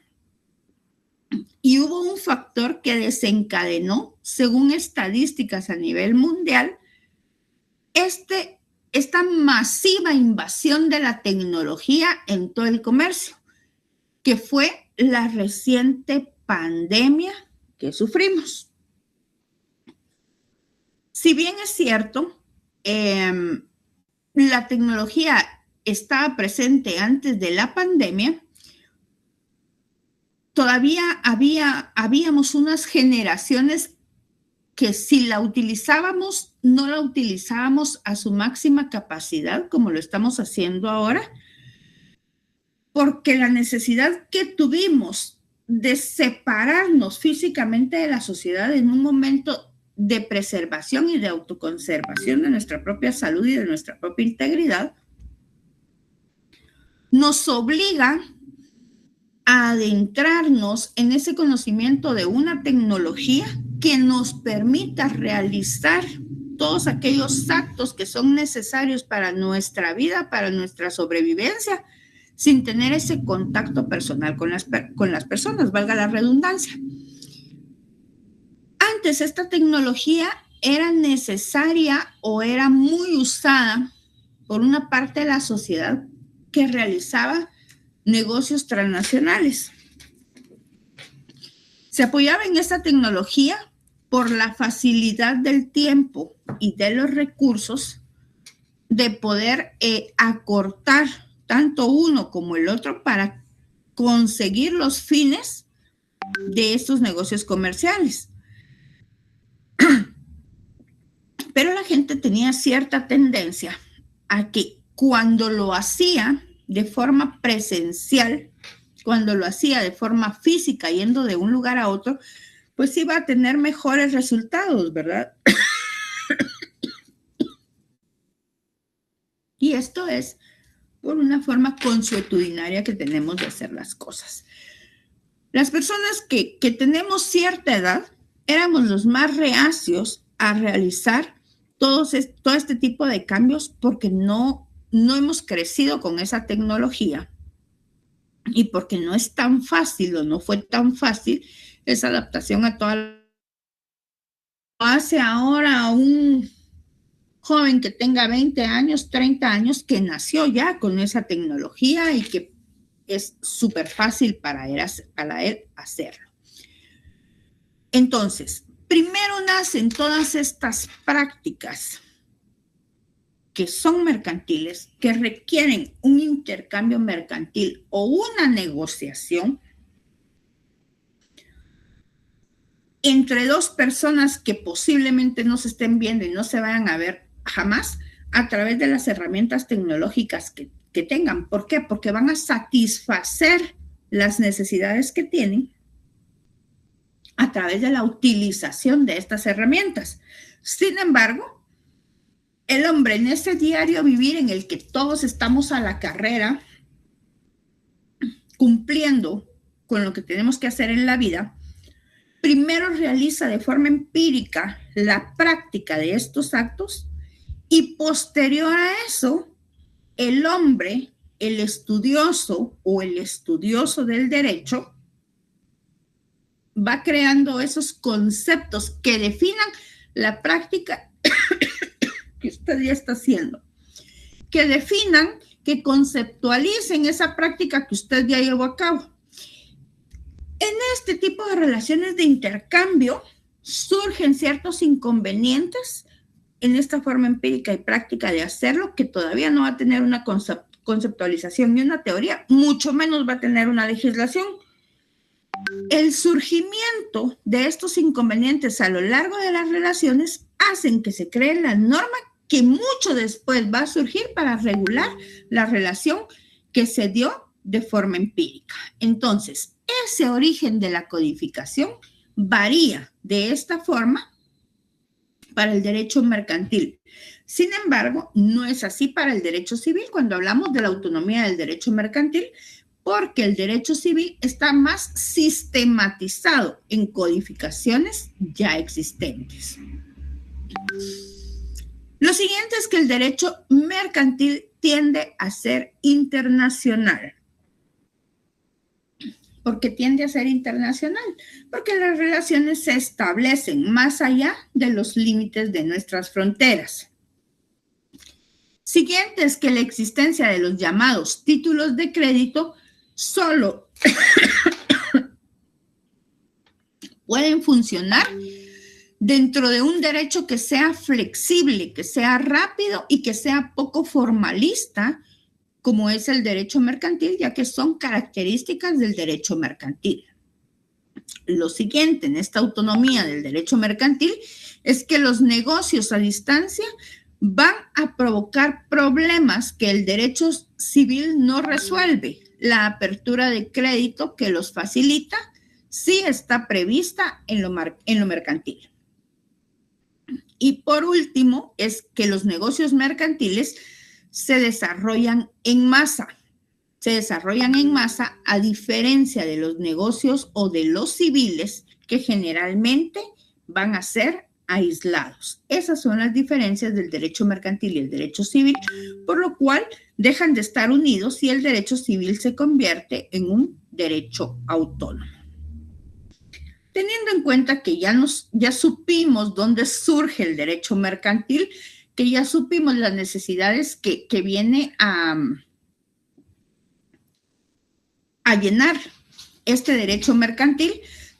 Y hubo un factor que desencadenó, según estadísticas a nivel mundial, esta masiva invasión de la tecnología en todo el comercio, que fue la reciente pandemia que sufrimos. Si bien es cierto, la tecnología estaba presente antes de la pandemia, todavía habíamos unas generaciones que si la utilizábamos, no la utilizábamos a su máxima capacidad, como lo estamos haciendo ahora, porque la necesidad que tuvimos de separarnos físicamente de la sociedad en un momento de preservación y de autoconservación de nuestra propia salud y de nuestra propia integridad, nos obliga a adentrarnos en ese conocimiento de una tecnología que nos permita realizar todos aquellos actos que son necesarios para nuestra vida, para nuestra sobrevivencia, sin tener ese contacto personal con las personas, valga la redundancia. Antes esta tecnología era necesaria o era muy usada por una parte de la sociedad que realizaba negocios transnacionales. Se apoyaba en esta tecnología por la facilidad del tiempo y de los recursos de poder acortar tanto uno como el otro para conseguir los fines de estos negocios comerciales. Pero la gente tenía cierta tendencia a que cuando lo hacía de forma presencial, cuando lo hacía de forma física, yendo de un lugar a otro, pues iba a tener mejores resultados, ¿verdad? Y esto es por una forma consuetudinaria que tenemos de hacer las cosas. Las personas que tenemos cierta edad, éramos los más reacios a realizar todo este tipo de cambios porque no hemos crecido con esa tecnología y porque no es tan fácil o no fue tan fácil esa adaptación a toda. Hace ahora un joven que tenga 20 años, 30 años, que nació ya con esa tecnología y que es súper fácil para él hacerlo. Entonces, primero nacen todas estas prácticas que son mercantiles, que requieren un intercambio mercantil o una negociación entre dos personas que posiblemente no se estén viendo y no se vayan a ver jamás a través de las herramientas tecnológicas que tengan. ¿Por qué? Porque van a satisfacer las necesidades que tienen a través de la utilización de estas herramientas. Sin embargo, el hombre en ese diario vivir en el que todos estamos a la carrera, cumpliendo con lo que tenemos que hacer en la vida, primero realiza de forma empírica la práctica de estos actos y posterior a eso, el hombre, el estudioso o el estudioso del derecho, va creando esos conceptos que definan la práctica que usted ya está haciendo, que definan, que conceptualicen esa práctica que usted ya llevó a cabo. En este tipo de relaciones de intercambio surgen ciertos inconvenientes en esta forma empírica y práctica de hacerlo, que todavía no va a tener una conceptualización ni una teoría, mucho menos va a tener una legislación. El surgimiento de estos inconvenientes a lo largo de las relaciones hacen que se cree la norma que mucho después va a surgir para regular la relación que se dio de forma empírica. Entonces, ese origen de la codificación varía de esta forma para el derecho mercantil. Sin embargo, no es así para el derecho civil cuando hablamos de la autonomía del derecho mercantil, porque el derecho civil está más sistematizado en codificaciones ya existentes. Lo siguiente es que el derecho mercantil tiende a ser internacional. ¿Por qué tiende a ser internacional? Porque las relaciones se establecen más allá de los límites de nuestras fronteras. Siguiente es que la existencia de los llamados títulos de crédito solo pueden funcionar dentro de un derecho que sea flexible, que sea rápido y que sea poco formalista, como es el derecho mercantil, ya que son características del derecho mercantil. Lo siguiente en esta autonomía del derecho mercantil es que los negocios a distancia van a provocar problemas que el derecho civil no resuelve. La apertura de crédito que los facilita sí está prevista en lo mercantil. Y por último, es que los negocios mercantiles se desarrollan en masa. Se desarrollan en masa a diferencia de los negocios o de los civiles que generalmente van a ser aislados. Esas son las diferencias del derecho mercantil y el derecho civil, por lo cual dejan de estar unidos y el derecho civil se convierte en un derecho autónomo. Teniendo en cuenta que ya supimos dónde surge el derecho mercantil, que ya supimos las necesidades que viene a llenar este derecho mercantil,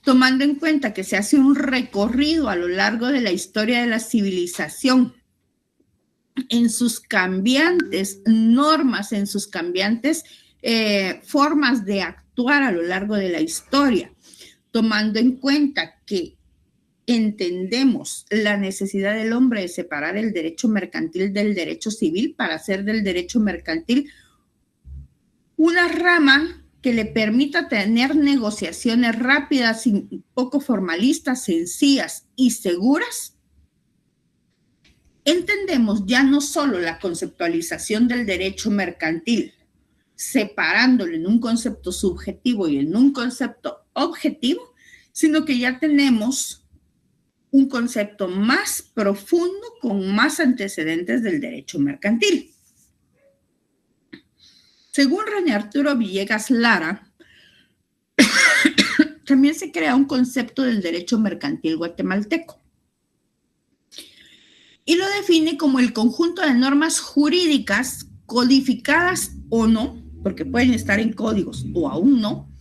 tomando en cuenta que se hace un recorrido a lo largo de la historia de la civilización, en sus cambiantes normas, en sus cambiantes formas de actuar a lo largo de la historia, tomando en cuenta que entendemos la necesidad del hombre de separar el derecho mercantil del derecho civil para hacer del derecho mercantil una rama que le permita tener negociaciones rápidas y poco formalistas, sencillas y seguras. Entendemos ya no solo la conceptualización del derecho mercantil, separándolo en un concepto subjetivo y en un concepto objetivo, sino que ya tenemos un concepto más profundo con más antecedentes del derecho mercantil. Según René Arturo Villegas Lara, también se crea un concepto del derecho mercantil guatemalteco y lo define como el conjunto de normas jurídicas codificadas o no, porque pueden estar en códigos o aún no,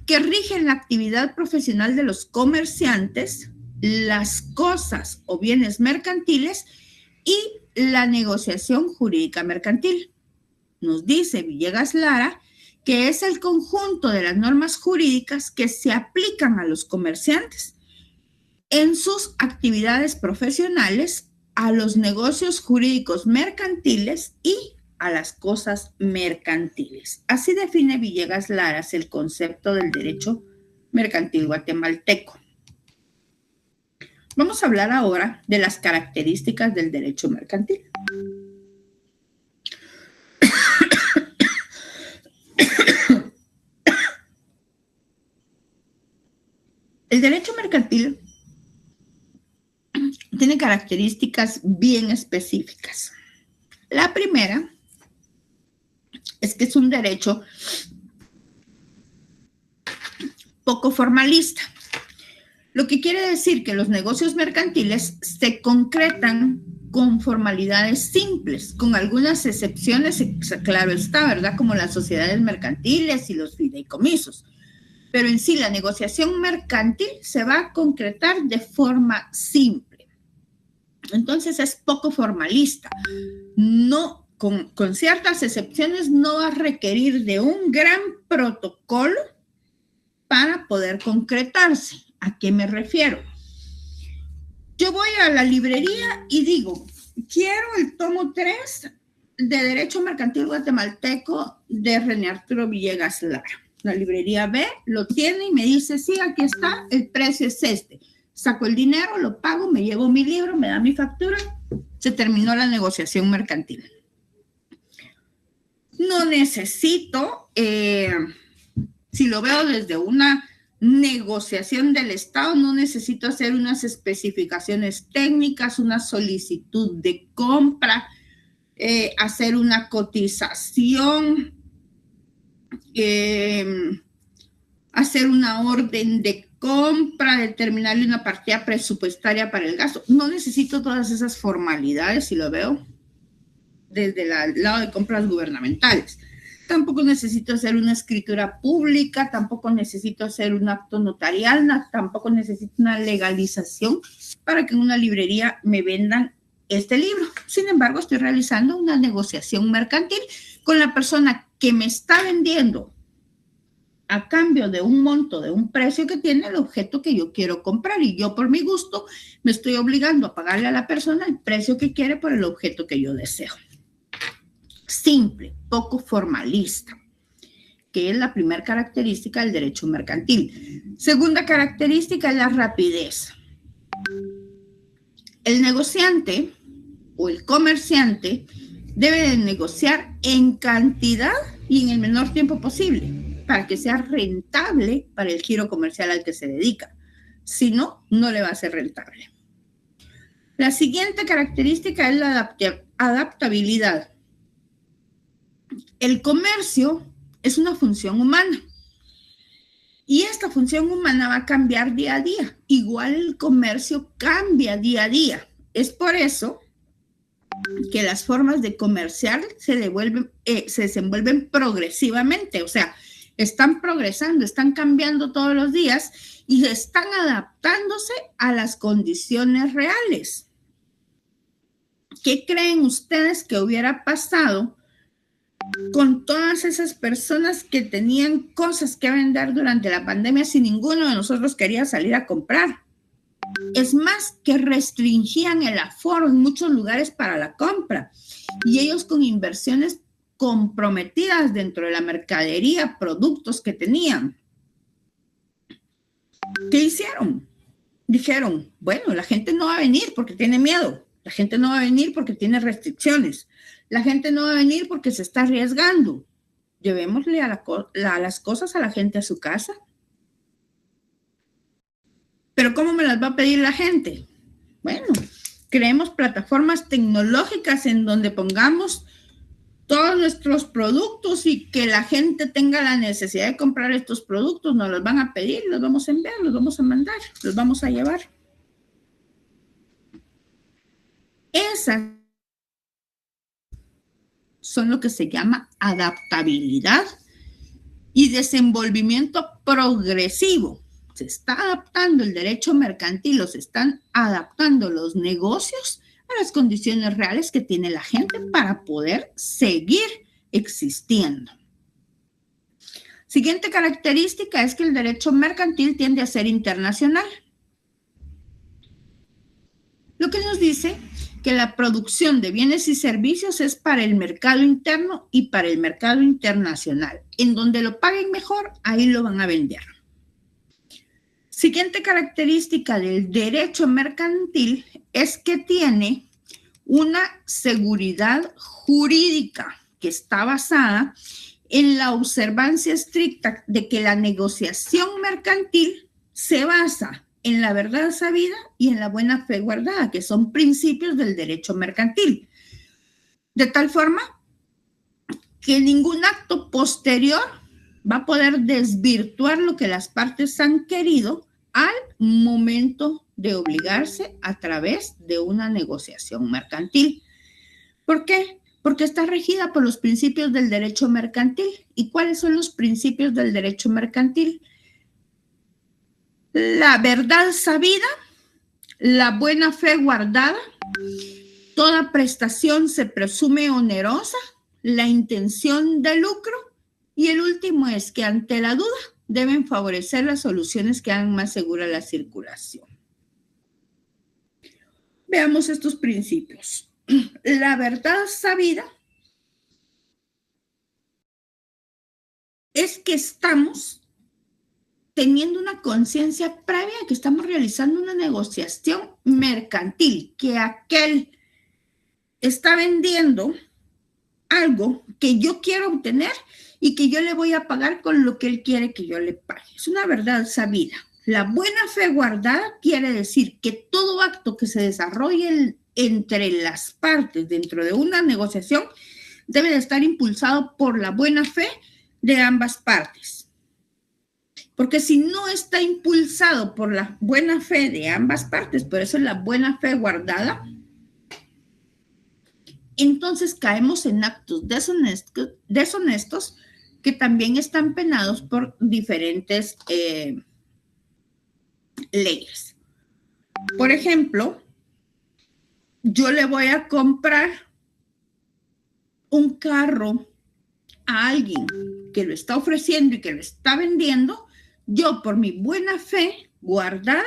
que rigen la actividad profesional de los comerciantes, las cosas o bienes mercantiles y la negociación jurídica mercantil. Nos dice Villegas Lara que es el conjunto de las normas jurídicas que se aplican a los comerciantes en sus actividades profesionales, a los negocios jurídicos mercantiles y a las cosas mercantiles. Así define Villegas Laras el concepto del derecho mercantil guatemalteco. Vamos a hablar ahora de las características del derecho mercantil. El derecho mercantil tiene características bien específicas. La primera es que es un derecho poco formalista, lo que quiere decir que los negocios mercantiles se concretan con formalidades simples, con algunas excepciones, claro está, ¿verdad? Como las sociedades mercantiles y los fideicomisos. Pero en sí la negociación mercantil se va a concretar de forma simple. Entonces es poco formalista. No, con ciertas excepciones no va a requerir de un gran protocolo para poder concretarse. ¿A qué me refiero? Yo voy a la librería y digo, quiero el tomo 3 de Derecho Mercantil Guatemalteco de René Arturo Villegas Lara. La librería B lo tiene y me dice, sí, aquí está, el precio es este. Saco el dinero, lo pago, me llevo mi libro, me da mi factura, se terminó la negociación mercantil. No necesito, si lo veo desde una negociación del Estado, no necesito hacer unas especificaciones técnicas, una solicitud de compra, hacer una cotización, hacer una orden de compra, determinarle una partida presupuestaria para el gasto. No necesito todas esas formalidades si lo veo desde el lado de compras gubernamentales. Tampoco necesito hacer una escritura pública, tampoco necesito hacer un acto notarial, tampoco necesito una legalización para que en una librería me vendan este libro. Sin embargo, estoy realizando una negociación mercantil con la persona que me está vendiendo a cambio de un monto, de un precio que tiene el objeto que yo quiero comprar, y yo por mi gusto me estoy obligando a pagarle a la persona el precio que quiere por el objeto que yo deseo. Simple, poco formalista, que es la primera característica del derecho mercantil. Segunda característica es la rapidez. El negociante o el comerciante debe de negociar en cantidad y en el menor tiempo posible para que sea rentable para el giro comercial al que se dedica. Si no, no le va a ser rentable. La siguiente característica es la adaptabilidad. El comercio es una función humana y esta función humana va a cambiar día a día. Igual el comercio cambia día a día. Es por eso que las formas de comerciar se desenvuelven progresivamente, o sea, están progresando, están cambiando todos los días y están adaptándose a las condiciones reales. ¿Qué creen ustedes que hubiera pasado con todas esas personas que tenían cosas que vender durante la pandemia si ninguno de nosotros quería salir a comprar? Es más, que restringían el aforo en muchos lugares para la compra y ellos con inversiones comprometidas dentro de la mercadería, productos que tenían. ¿Qué hicieron? Dijeron, bueno, la gente no va a venir porque tiene miedo, la gente no va a venir porque tiene restricciones, la gente no va a venir porque se está arriesgando. Llevémosle a las cosas a la gente a su casa. ¿Pero cómo me las va a pedir la gente? Bueno, creemos plataformas tecnológicas en donde pongamos todos nuestros productos y que la gente tenga la necesidad de comprar estos productos. Nos los van a pedir, los vamos a enviar, los vamos a mandar, los vamos a llevar. Esas son lo que se llama adaptabilidad y desenvolvimiento progresivo. Se está adaptando el derecho mercantil, o se están adaptando los negocios a las condiciones reales que tiene la gente para poder seguir existiendo. Siguiente característica es que el derecho mercantil tiende a ser internacional. Lo que nos dice que la producción de bienes y servicios es para el mercado interno y para el mercado internacional. En donde lo paguen mejor, ahí lo van a vender. Siguiente característica del derecho mercantil es que tiene una seguridad jurídica que está basada en la observancia estricta de que la negociación mercantil se basa en la verdad sabida y en la buena fe guardada, que son principios del derecho mercantil. De tal forma que ningún acto posterior va a poder desvirtuar lo que las partes han querido al momento de obligarse a través de una negociación mercantil. ¿Por qué? Porque está regida por los principios del derecho mercantil. ¿Y cuáles son los principios del derecho mercantil? La verdad sabida, la buena fe guardada, toda prestación se presume onerosa, la intención de lucro, y el último es que ante la duda deben favorecer las soluciones que hagan más segura la circulación. Veamos estos principios. La verdad sabida es que estamos teniendo una conciencia previa de que estamos realizando una negociación mercantil, que aquel está vendiendo algo que yo quiero obtener y que yo le voy a pagar con lo que él quiere que yo le pague. Es una verdad sabida. La buena fe guardada quiere decir que todo acto que se desarrolle entre las partes dentro de una negociación debe de estar impulsado por la buena fe de ambas partes. Porque si no está impulsado por la buena fe de ambas partes, por eso es la buena fe guardada, entonces caemos en actos deshonestos que también están penados por diferentes leyes. Por ejemplo, yo le voy a comprar un carro a alguien que lo está ofreciendo y que lo está vendiendo. Yo, por mi buena fe guardada,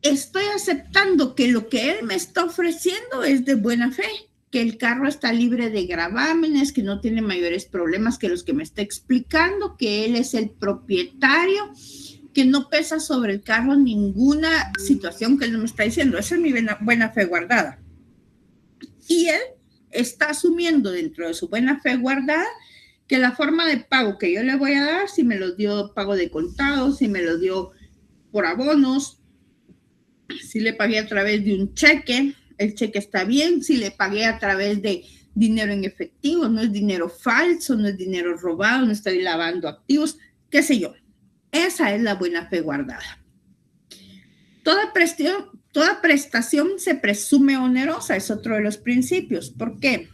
estoy aceptando que lo que él me está ofreciendo es de buena fe, que el carro está libre de gravámenes, que no tiene mayores problemas que los que me está explicando, que él es el propietario, que no pesa sobre el carro ninguna situación que él no me está diciendo. Esa es mi buena fe guardada. Y él está asumiendo dentro de su buena fe guardada que la forma de pago que yo le voy a dar, si me lo dio pago de contado, si me lo dio por abonos, si le pagué a través de un cheque, el cheque está bien. Si le pagué a través de dinero en efectivo, no es dinero falso, no es dinero robado, no estoy lavando activos, qué sé yo. Esa es la buena fe guardada. Toda prestación se presume onerosa, es otro de los principios. ¿Por qué?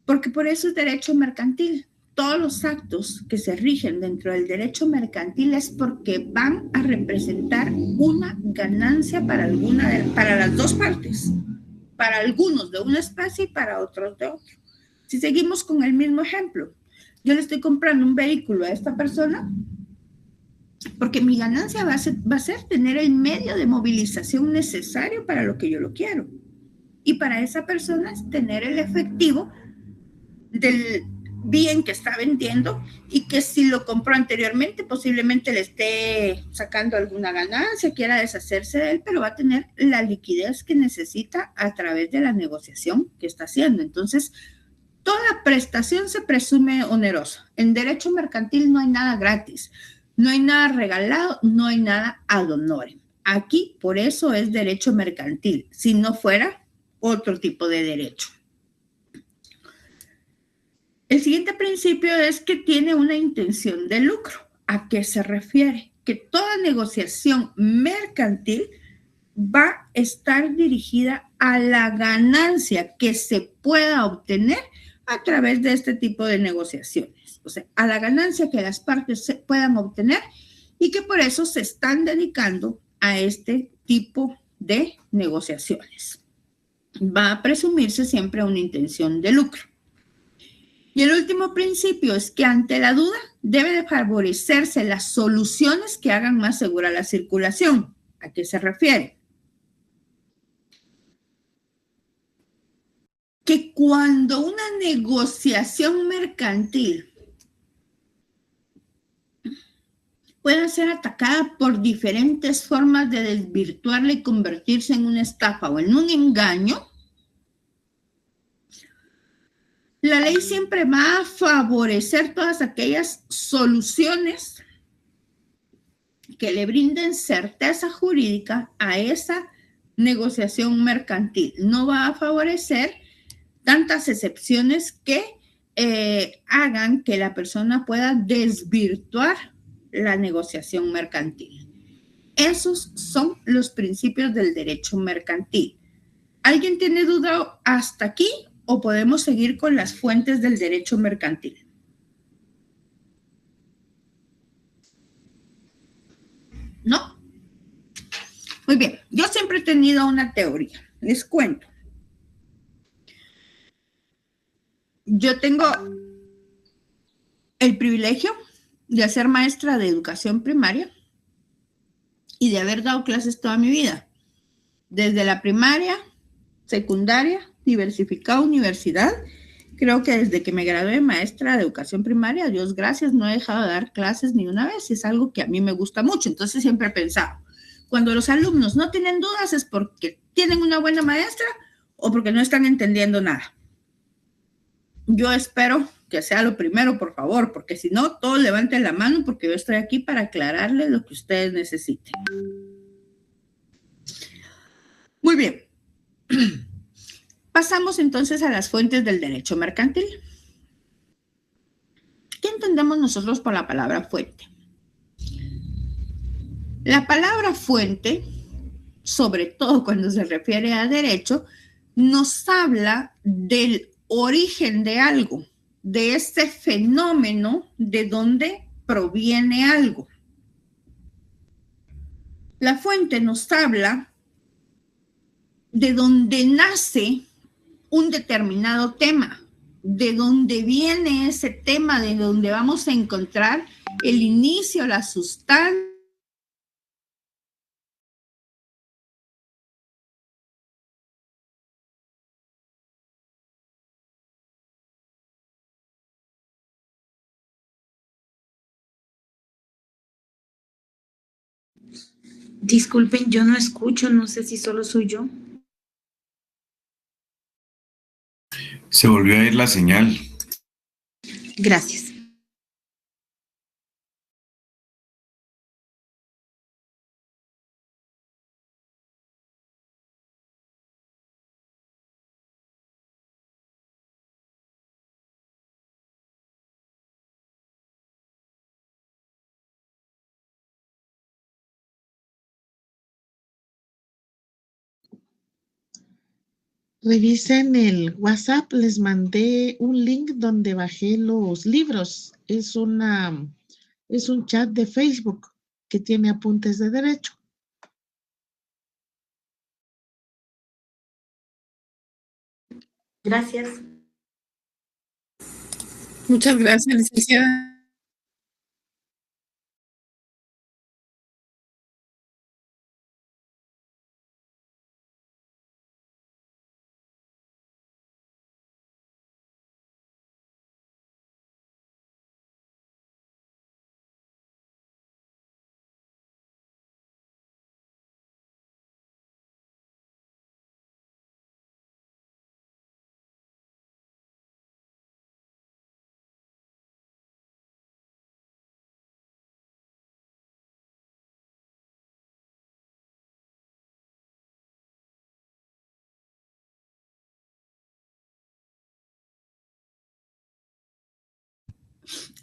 Porque por eso es derecho mercantil. Todos los actos que se rigen dentro del derecho mercantil es porque van a representar una ganancia para las dos partes, para algunos de una especie y para otros de otro. Si seguimos con el mismo ejemplo, yo le estoy comprando un vehículo a esta persona porque mi ganancia va a ser tener el medio de movilización necesario para lo que yo lo quiero. Y para esa persona es tener el efectivo del bien que está vendiendo y que si lo compró anteriormente posiblemente le esté sacando alguna ganancia, quiera deshacerse de él, pero va a tener la liquidez que necesita a través de la negociación que está haciendo. Entonces, toda prestación se presume onerosa. En derecho mercantil no hay nada gratis, no hay nada regalado, no hay nada ad honorem. Aquí, por eso es derecho mercantil, si no fuera otro tipo de derecho. El siguiente principio es que tiene una intención de lucro. ¿A qué se refiere? Que toda negociación mercantil va a estar dirigida a la ganancia que se pueda obtener a través de este tipo de negociaciones. O sea, a la ganancia que las partes puedan obtener y que por eso se están dedicando a este tipo de negociaciones. Va a presumirse siempre una intención de lucro. Y el último principio es que ante la duda debe de favorecerse las soluciones que hagan más segura la circulación. ¿A qué se refiere? Que cuando una negociación mercantil puede ser atacada por diferentes formas de desvirtuarla y convertirse en una estafa o en un engaño, la ley siempre va a favorecer todas aquellas soluciones que le brinden certeza jurídica a esa negociación mercantil. No va a favorecer tantas excepciones que hagan que la persona pueda desvirtuar la negociación mercantil. Esos son los principios del derecho mercantil. ¿Alguien tiene duda hasta aquí o podemos seguir con las fuentes del derecho mercantil? ¿No? Muy bien, yo siempre he tenido una teoría, les cuento. Yo tengo el privilegio de ser maestra de educación primaria y de haber dado clases toda mi vida, desde la primaria, secundaria, diversificada, universidad. Creo que desde que me gradué de maestra de educación primaria, Dios gracias, no he dejado de dar clases ni una vez. Es algo que a mí me gusta mucho. Entonces siempre he pensado, cuando los alumnos no tienen dudas es porque tienen una buena maestra o porque no están entendiendo nada. Yo espero que sea lo primero, por favor, porque si no, todos levanten la mano porque yo estoy aquí para aclararles lo que ustedes necesiten. Muy bien. Pasamos entonces a las fuentes del derecho mercantil. ¿Qué entendemos nosotros por la palabra fuente? La palabra fuente, sobre todo cuando se refiere a derecho, nos habla del origen de algo, de ese fenómeno de donde proviene algo. La fuente nos habla de donde nace un determinado tema, de donde viene ese tema, de donde vamos a encontrar el inicio, la sustancia. Disculpen, yo no escucho, no sé si solo soy yo. Se volvió a ir la señal. Gracias. Revisen el WhatsApp, les mandé un link donde bajé los libros. Es un chat de Facebook que tiene apuntes de derecho. Gracias. Muchas gracias, licenciada.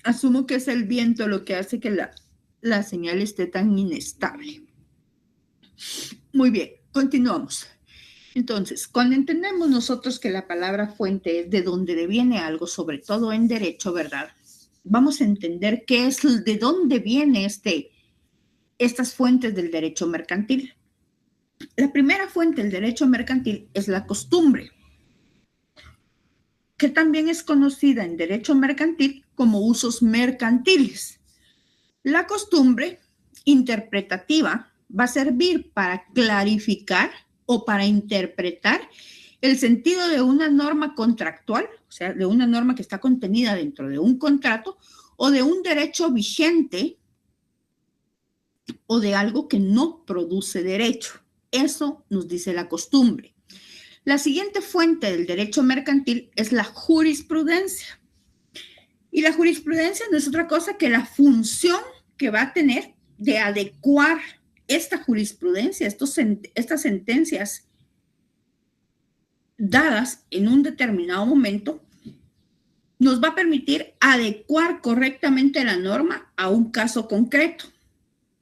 Asumo que es el viento lo que hace que la señal esté tan inestable. Muy bien, continuamos. Entonces, cuando entendemos nosotros que la palabra fuente es de donde deviene algo, sobre todo en derecho, ¿verdad? Vamos a entender qué es, de dónde viene estas fuentes del derecho mercantil. La primera fuente del derecho mercantil es la costumbre, que también es conocida en derecho mercantil como usos mercantiles. La costumbre interpretativa va a servir para clarificar o para interpretar el sentido de una norma contractual, o sea, de una norma que está contenida dentro de un contrato o de un derecho vigente o de algo que no produce derecho. Eso nos dice la costumbre. La siguiente fuente del derecho mercantil es la jurisprudencia. Y la jurisprudencia no es otra cosa que la función que va a tener de adecuar esta jurisprudencia, estas sentencias dadas en un determinado momento, nos va a permitir adecuar correctamente la norma a un caso concreto.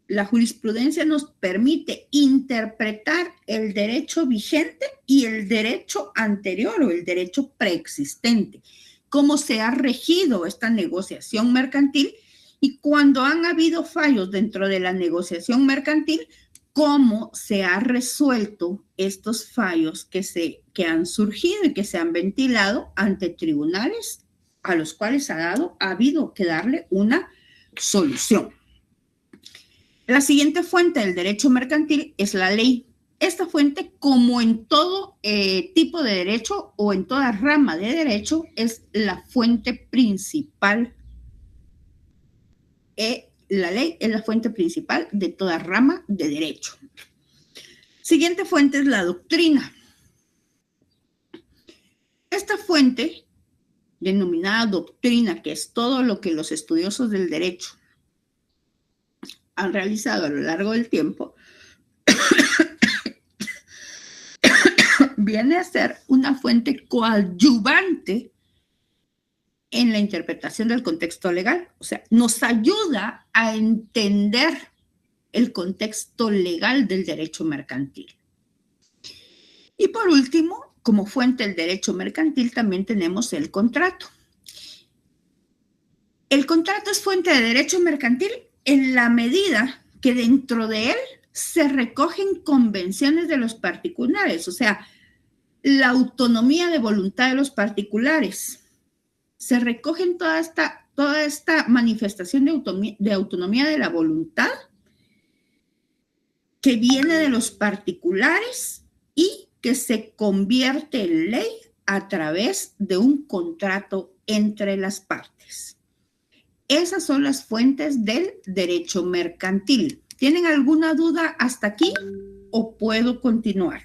La jurisprudencia nos permite interpretar el derecho vigente y el derecho anterior o el derecho preexistente, cómo se ha regido esta negociación mercantil y cuando han habido fallos dentro de la negociación mercantil, cómo se ha resuelto estos fallos que han surgido y que se han ventilado ante tribunales a los cuales ha habido que darle una solución. La siguiente fuente del derecho mercantil es la ley. Esta fuente, como en todo tipo de derecho o en toda rama de derecho, es la fuente principal. La ley es la fuente principal de toda rama de derecho. Siguiente fuente es la doctrina. Esta fuente, denominada doctrina, que es todo lo que los estudiosos del derecho han realizado a lo largo del tiempo, viene a ser una fuente coadyuvante en la interpretación del contexto legal. O sea, nos ayuda a entender el contexto legal del derecho mercantil. Y por último, como fuente del derecho mercantil también tenemos el contrato. El contrato es fuente de derecho mercantil en la medida que dentro de él se recogen convenciones de los particulares, o sea, la autonomía de voluntad de los particulares. Se recogen toda esta manifestación de autonomía de la voluntad que viene de los particulares y que se convierte en ley a través de un contrato entre las partes. Esas son las fuentes del derecho mercantil. ¿Tienen alguna duda hasta aquí o puedo continuar?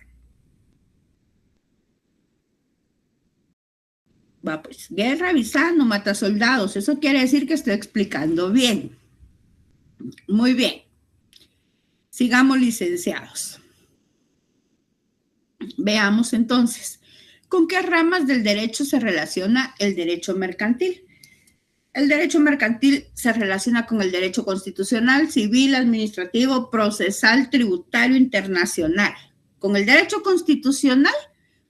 Va pues, guerra avisando, mata soldados. Eso quiere decir que estoy explicando bien. Muy bien. Sigamos, licenciados. Veamos entonces, ¿con qué ramas del derecho se relaciona el derecho mercantil? El derecho mercantil se relaciona con el derecho constitucional, civil, administrativo, procesal, tributario, internacional. Con el derecho constitucional,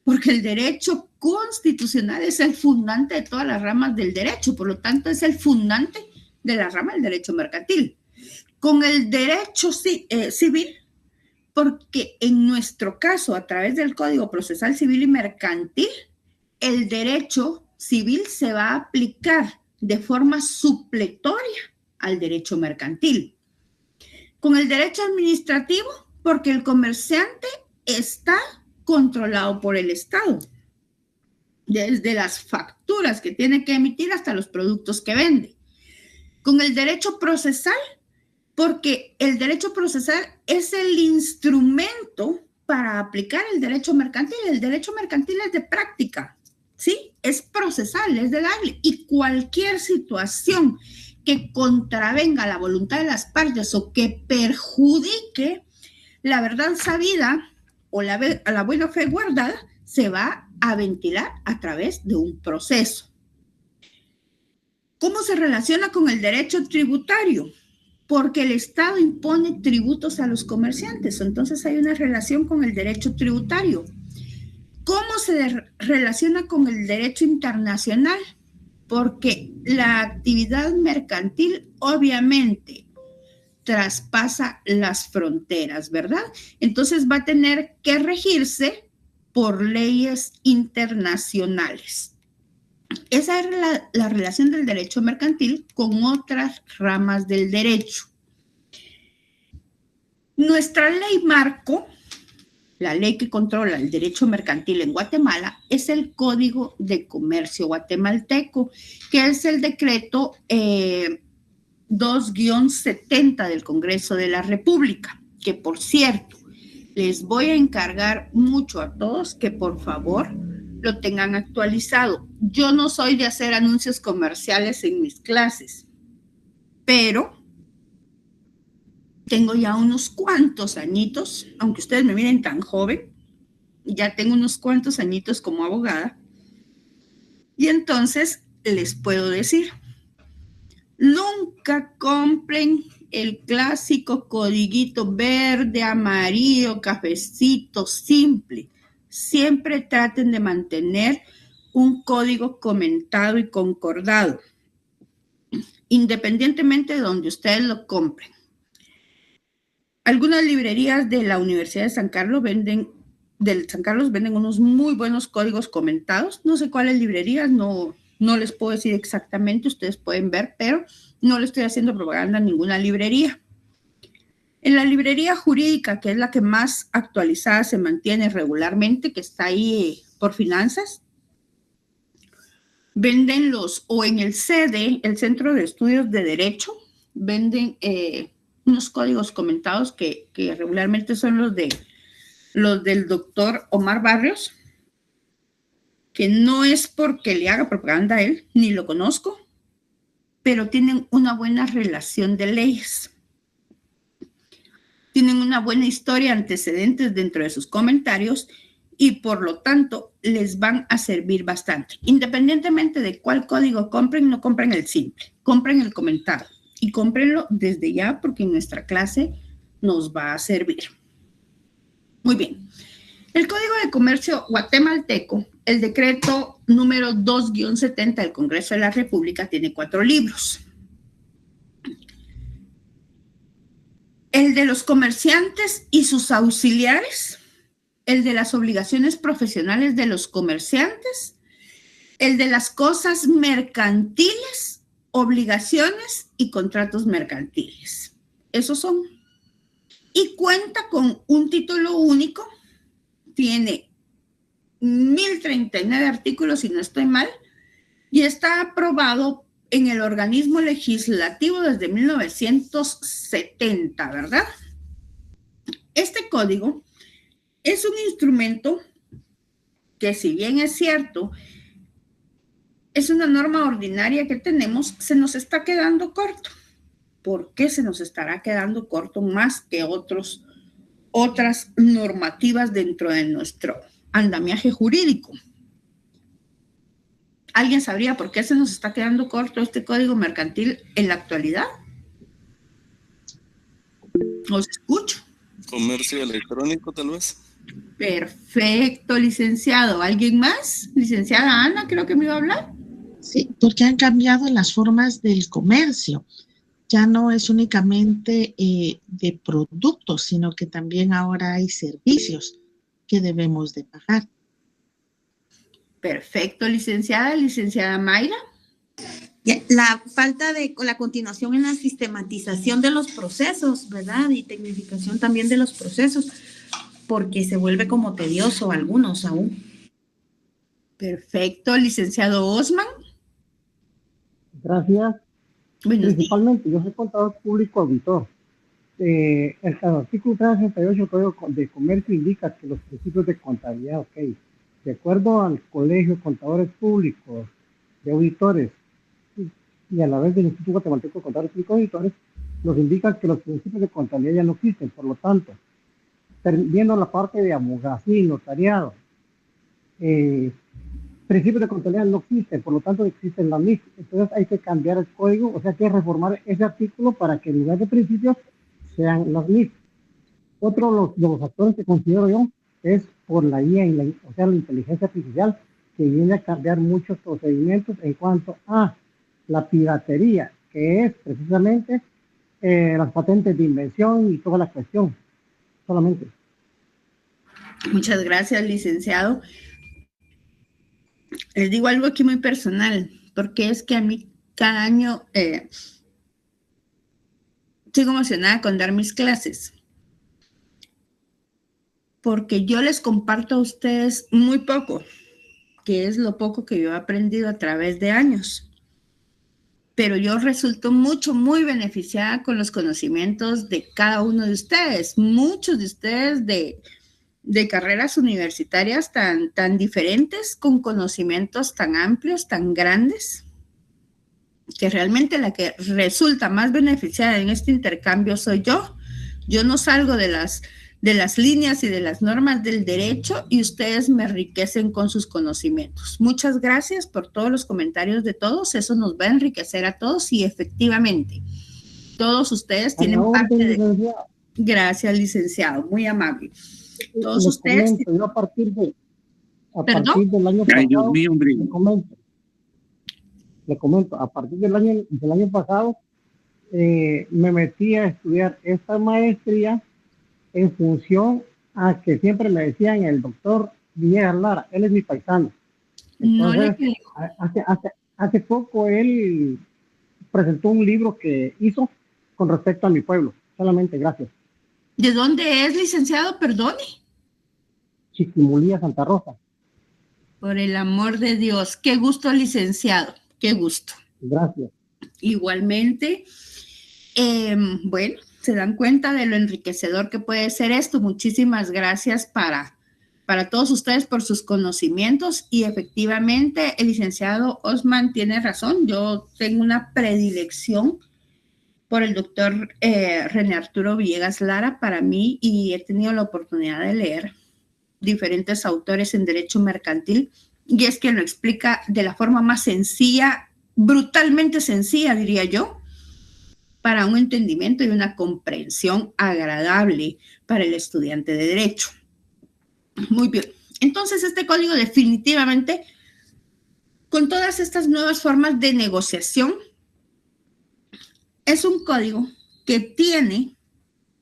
porque el derecho constitucional es el fundante de todas las ramas del derecho, por lo tanto es el fundante de la rama del derecho mercantil. Con el derecho civil, porque en nuestro caso, a través del Código Procesal Civil y Mercantil, el derecho civil se va a aplicar de forma supletoria al derecho mercantil. Con el derecho administrativo, porque el comerciante está controlado por el Estado, desde las facturas que tiene que emitir hasta los productos que vende. Con el derecho procesal, porque el derecho procesal es el instrumento para aplicar el derecho mercantil. El derecho mercantil es de práctica, ¿sí? Es procesal, es de darle. Y cualquier situación que contravenga la voluntad de las partes o que perjudique la verdad sabida o la buena fe guardada, se va a ventilar a través de un proceso. ¿Cómo se relaciona con el derecho tributario? Porque el Estado impone tributos a los comerciantes, entonces hay una relación con el derecho tributario. ¿Cómo se relaciona con el derecho internacional? Porque la actividad mercantil obviamente traspasa las fronteras, ¿verdad? Entonces va a tener que regirse por leyes internacionales. Esa es la relación del derecho mercantil con otras ramas del derecho. Nuestra ley marco, la ley que controla el derecho mercantil en Guatemala, es el Código de Comercio Guatemalteco, que es el decreto 2-70 del Congreso de la República, que por cierto, les voy a encargar mucho a todos que por favor lo tengan actualizado. Yo no soy de hacer anuncios comerciales en mis clases, pero tengo ya unos cuantos añitos, aunque ustedes me miren tan joven, ya tengo unos cuantos añitos como abogada, y entonces les puedo decir, nunca compren el clásico codiguito verde, amarillo, cafecito, simple. Siempre traten de mantener un código comentado y concordado, independientemente de donde ustedes lo compren. Algunas librerías de la Universidad de San Carlos venden unos muy buenos códigos comentados. No sé cuáles librerías, no les puedo decir exactamente, ustedes pueden ver, pero no le estoy haciendo propaganda a ninguna librería. En la librería jurídica, que es la que más actualizada se mantiene regularmente, que está ahí por finanzas, venden o en el CEDE, el Centro de Estudios de Derecho, venden unos códigos comentados que regularmente son los del doctor Omar Barrios, que no es porque le haga propaganda a él, ni lo conozco, pero tienen una buena relación de leyes. Tienen una buena historia, antecedentes dentro de sus comentarios y por lo tanto les van a servir bastante. Independientemente de cuál código compren, no compren el simple, compren el comentado y cómprenlo desde ya porque en nuestra clase nos va a servir. Muy bien. El Código de Comercio Guatemalteco, el decreto número 2-70 del Congreso de la República, tiene 4 libros. El de los comerciantes y sus auxiliares, el de las obligaciones profesionales de los comerciantes, el de las cosas mercantiles, obligaciones y contratos mercantiles. Esos son. Y cuenta con un título único, tiene 1039 artículos, si no estoy mal, y está aprobado en el organismo legislativo desde 1970, ¿verdad? Este código es un instrumento que, si bien es cierto, es una norma ordinaria que tenemos, se nos está quedando corto. ¿Por qué se nos estará quedando corto más que otras normativas dentro de nuestro andamiaje jurídico? ¿Alguien sabría por qué se nos está quedando corto este código mercantil en la actualidad? ¿Os escucho? Comercio electrónico, tal vez. Perfecto, licenciado. ¿Alguien más? Licenciada Ana, creo que me iba a hablar. Sí, porque han cambiado las formas del comercio. Ya no es únicamente de productos, sino que también ahora hay servicios que debemos de pagar. Perfecto, licenciada. Licenciada Mayra. La falta de la continuación en la sistematización de los procesos, ¿verdad? Y tecnificación también de los procesos, porque se vuelve como tedioso algunos aún. Perfecto, licenciado Osman. Gracias. Principalmente, yo soy contador público auditor. El artículo 368 del Código de Comercio indica que los principios de contabilidad, de acuerdo al Colegio de Contadores Públicos, de Auditores, y a la vez del Instituto Guatemalteco de Contadores Públicos y Auditores, nos indica que los principios de contabilidad ya no existen. Por lo tanto, viendo la parte de abogacía y notariado, principios de contabilidad no existen, por lo tanto existen las MIF. Entonces hay que cambiar el código, o sea, hay que reformar ese artículo para que en lugar de principios sean las MIF. Otro de los factores que considero yo es por la IA, o sea, la inteligencia artificial, que viene a cambiar muchos procedimientos en cuanto a la piratería, que es precisamente las patentes de invención y toda la cuestión, solamente. Muchas gracias, licenciado. Les digo algo aquí muy personal, porque es que a mí cada año sigo emocionada con dar mis clases, porque yo les comparto a ustedes muy poco, que es lo poco que yo he aprendido a través de años. Pero yo resulto muy beneficiada con los conocimientos de cada uno de ustedes. Muchos de ustedes de carreras universitarias tan diferentes, con conocimientos tan amplios, tan grandes, que realmente la que resulta más beneficiada en este intercambio soy yo. Yo no salgo de las líneas y de las normas del derecho y ustedes me enriquecen con sus conocimientos. Muchas gracias por todos los comentarios de todos, eso nos va a enriquecer a todos y efectivamente todos ustedes tienen parte de... Gracias, licenciado, muy amable. Todos ustedes... Yo a partir del año pasado... Ay, Dios mío, hombre. Le comento, a partir del año pasado me metí a estudiar esta maestría en función a que siempre me decían el doctor Villegas Lara, él es mi paisano. Entonces, hace poco él presentó un libro que hizo con respecto a mi pueblo. Solamente, gracias. ¿De dónde es, licenciado? Perdone. Chiquimulía, Santa Rosa. Por el amor de Dios. Qué gusto, licenciado. Qué gusto. Gracias. Igualmente. Bueno, se dan cuenta de lo enriquecedor que puede ser esto. Muchísimas gracias para todos ustedes por sus conocimientos y efectivamente el licenciado Osman tiene razón. Yo tengo una predilección por el doctor René Arturo Villegas Lara para mí y he tenido la oportunidad de leer diferentes autores en derecho mercantil y es que lo explica de la forma más sencilla, brutalmente sencilla, diría yo, para un entendimiento y una comprensión agradable para el estudiante de derecho. Muy bien. Entonces, este código definitivamente, con todas estas nuevas formas de negociación, es un código que tiene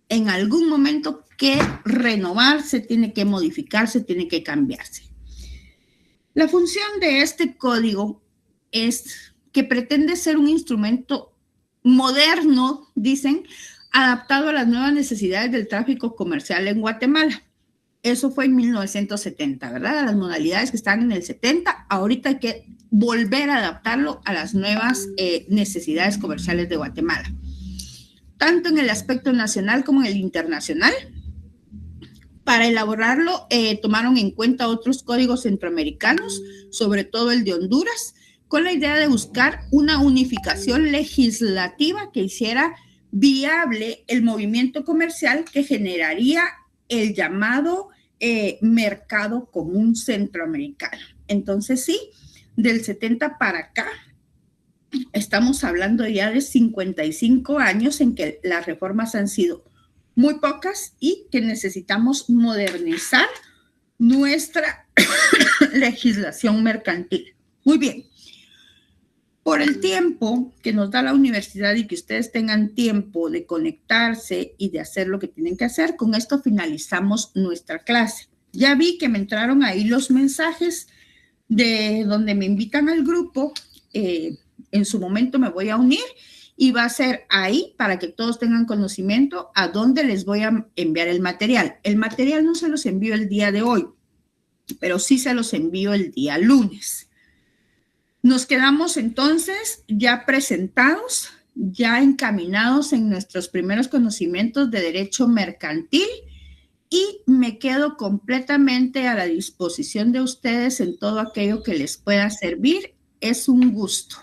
en algún momento que renovarse, tiene que modificarse, tiene que cambiarse. La función de este código es que pretende ser un instrumento moderno, dicen, adaptado a las nuevas necesidades del tráfico comercial en Guatemala. Eso fue en 1970, ¿verdad? A las modalidades que están en el 70, ahorita hay que volver a adaptarlo a las nuevas necesidades comerciales de Guatemala. Tanto en el aspecto nacional como en el internacional. Para elaborarlo, tomaron en cuenta otros códigos centroamericanos, sobre todo el de Honduras, con la idea de buscar una unificación legislativa que hiciera viable el movimiento comercial que generaría el llamado mercado común centroamericano. Entonces, sí, del 70 para acá, estamos hablando ya de 55 años en que las reformas han sido muy pocas y que necesitamos modernizar nuestra legislación mercantil. Muy bien. Por el tiempo que nos da la universidad y que ustedes tengan tiempo de conectarse y de hacer lo que tienen que hacer, con esto finalizamos nuestra clase. Ya vi que me entraron ahí los mensajes de donde me invitan al grupo. En su momento me voy a unir y va a ser ahí para que todos tengan conocimiento a dónde les voy a enviar el material. El material no se los envío el día de hoy, pero sí se los envío el día lunes. Nos quedamos entonces ya presentados, ya encaminados en nuestros primeros conocimientos de derecho mercantil y me quedo completamente a la disposición de ustedes en todo aquello que les pueda servir. Es un gusto.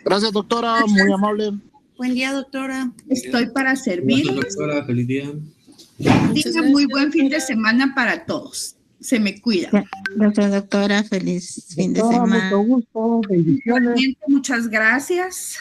Gracias, doctora. Muy amable. Buen día, doctora. Estoy para servirles. Gracias, doctora. Feliz día. Tengan muy buen fin de semana para todos. Se me cuida. Gracias, doctora. Feliz fin de semana. Mucho gusto. Bendiciones. Muchas gracias.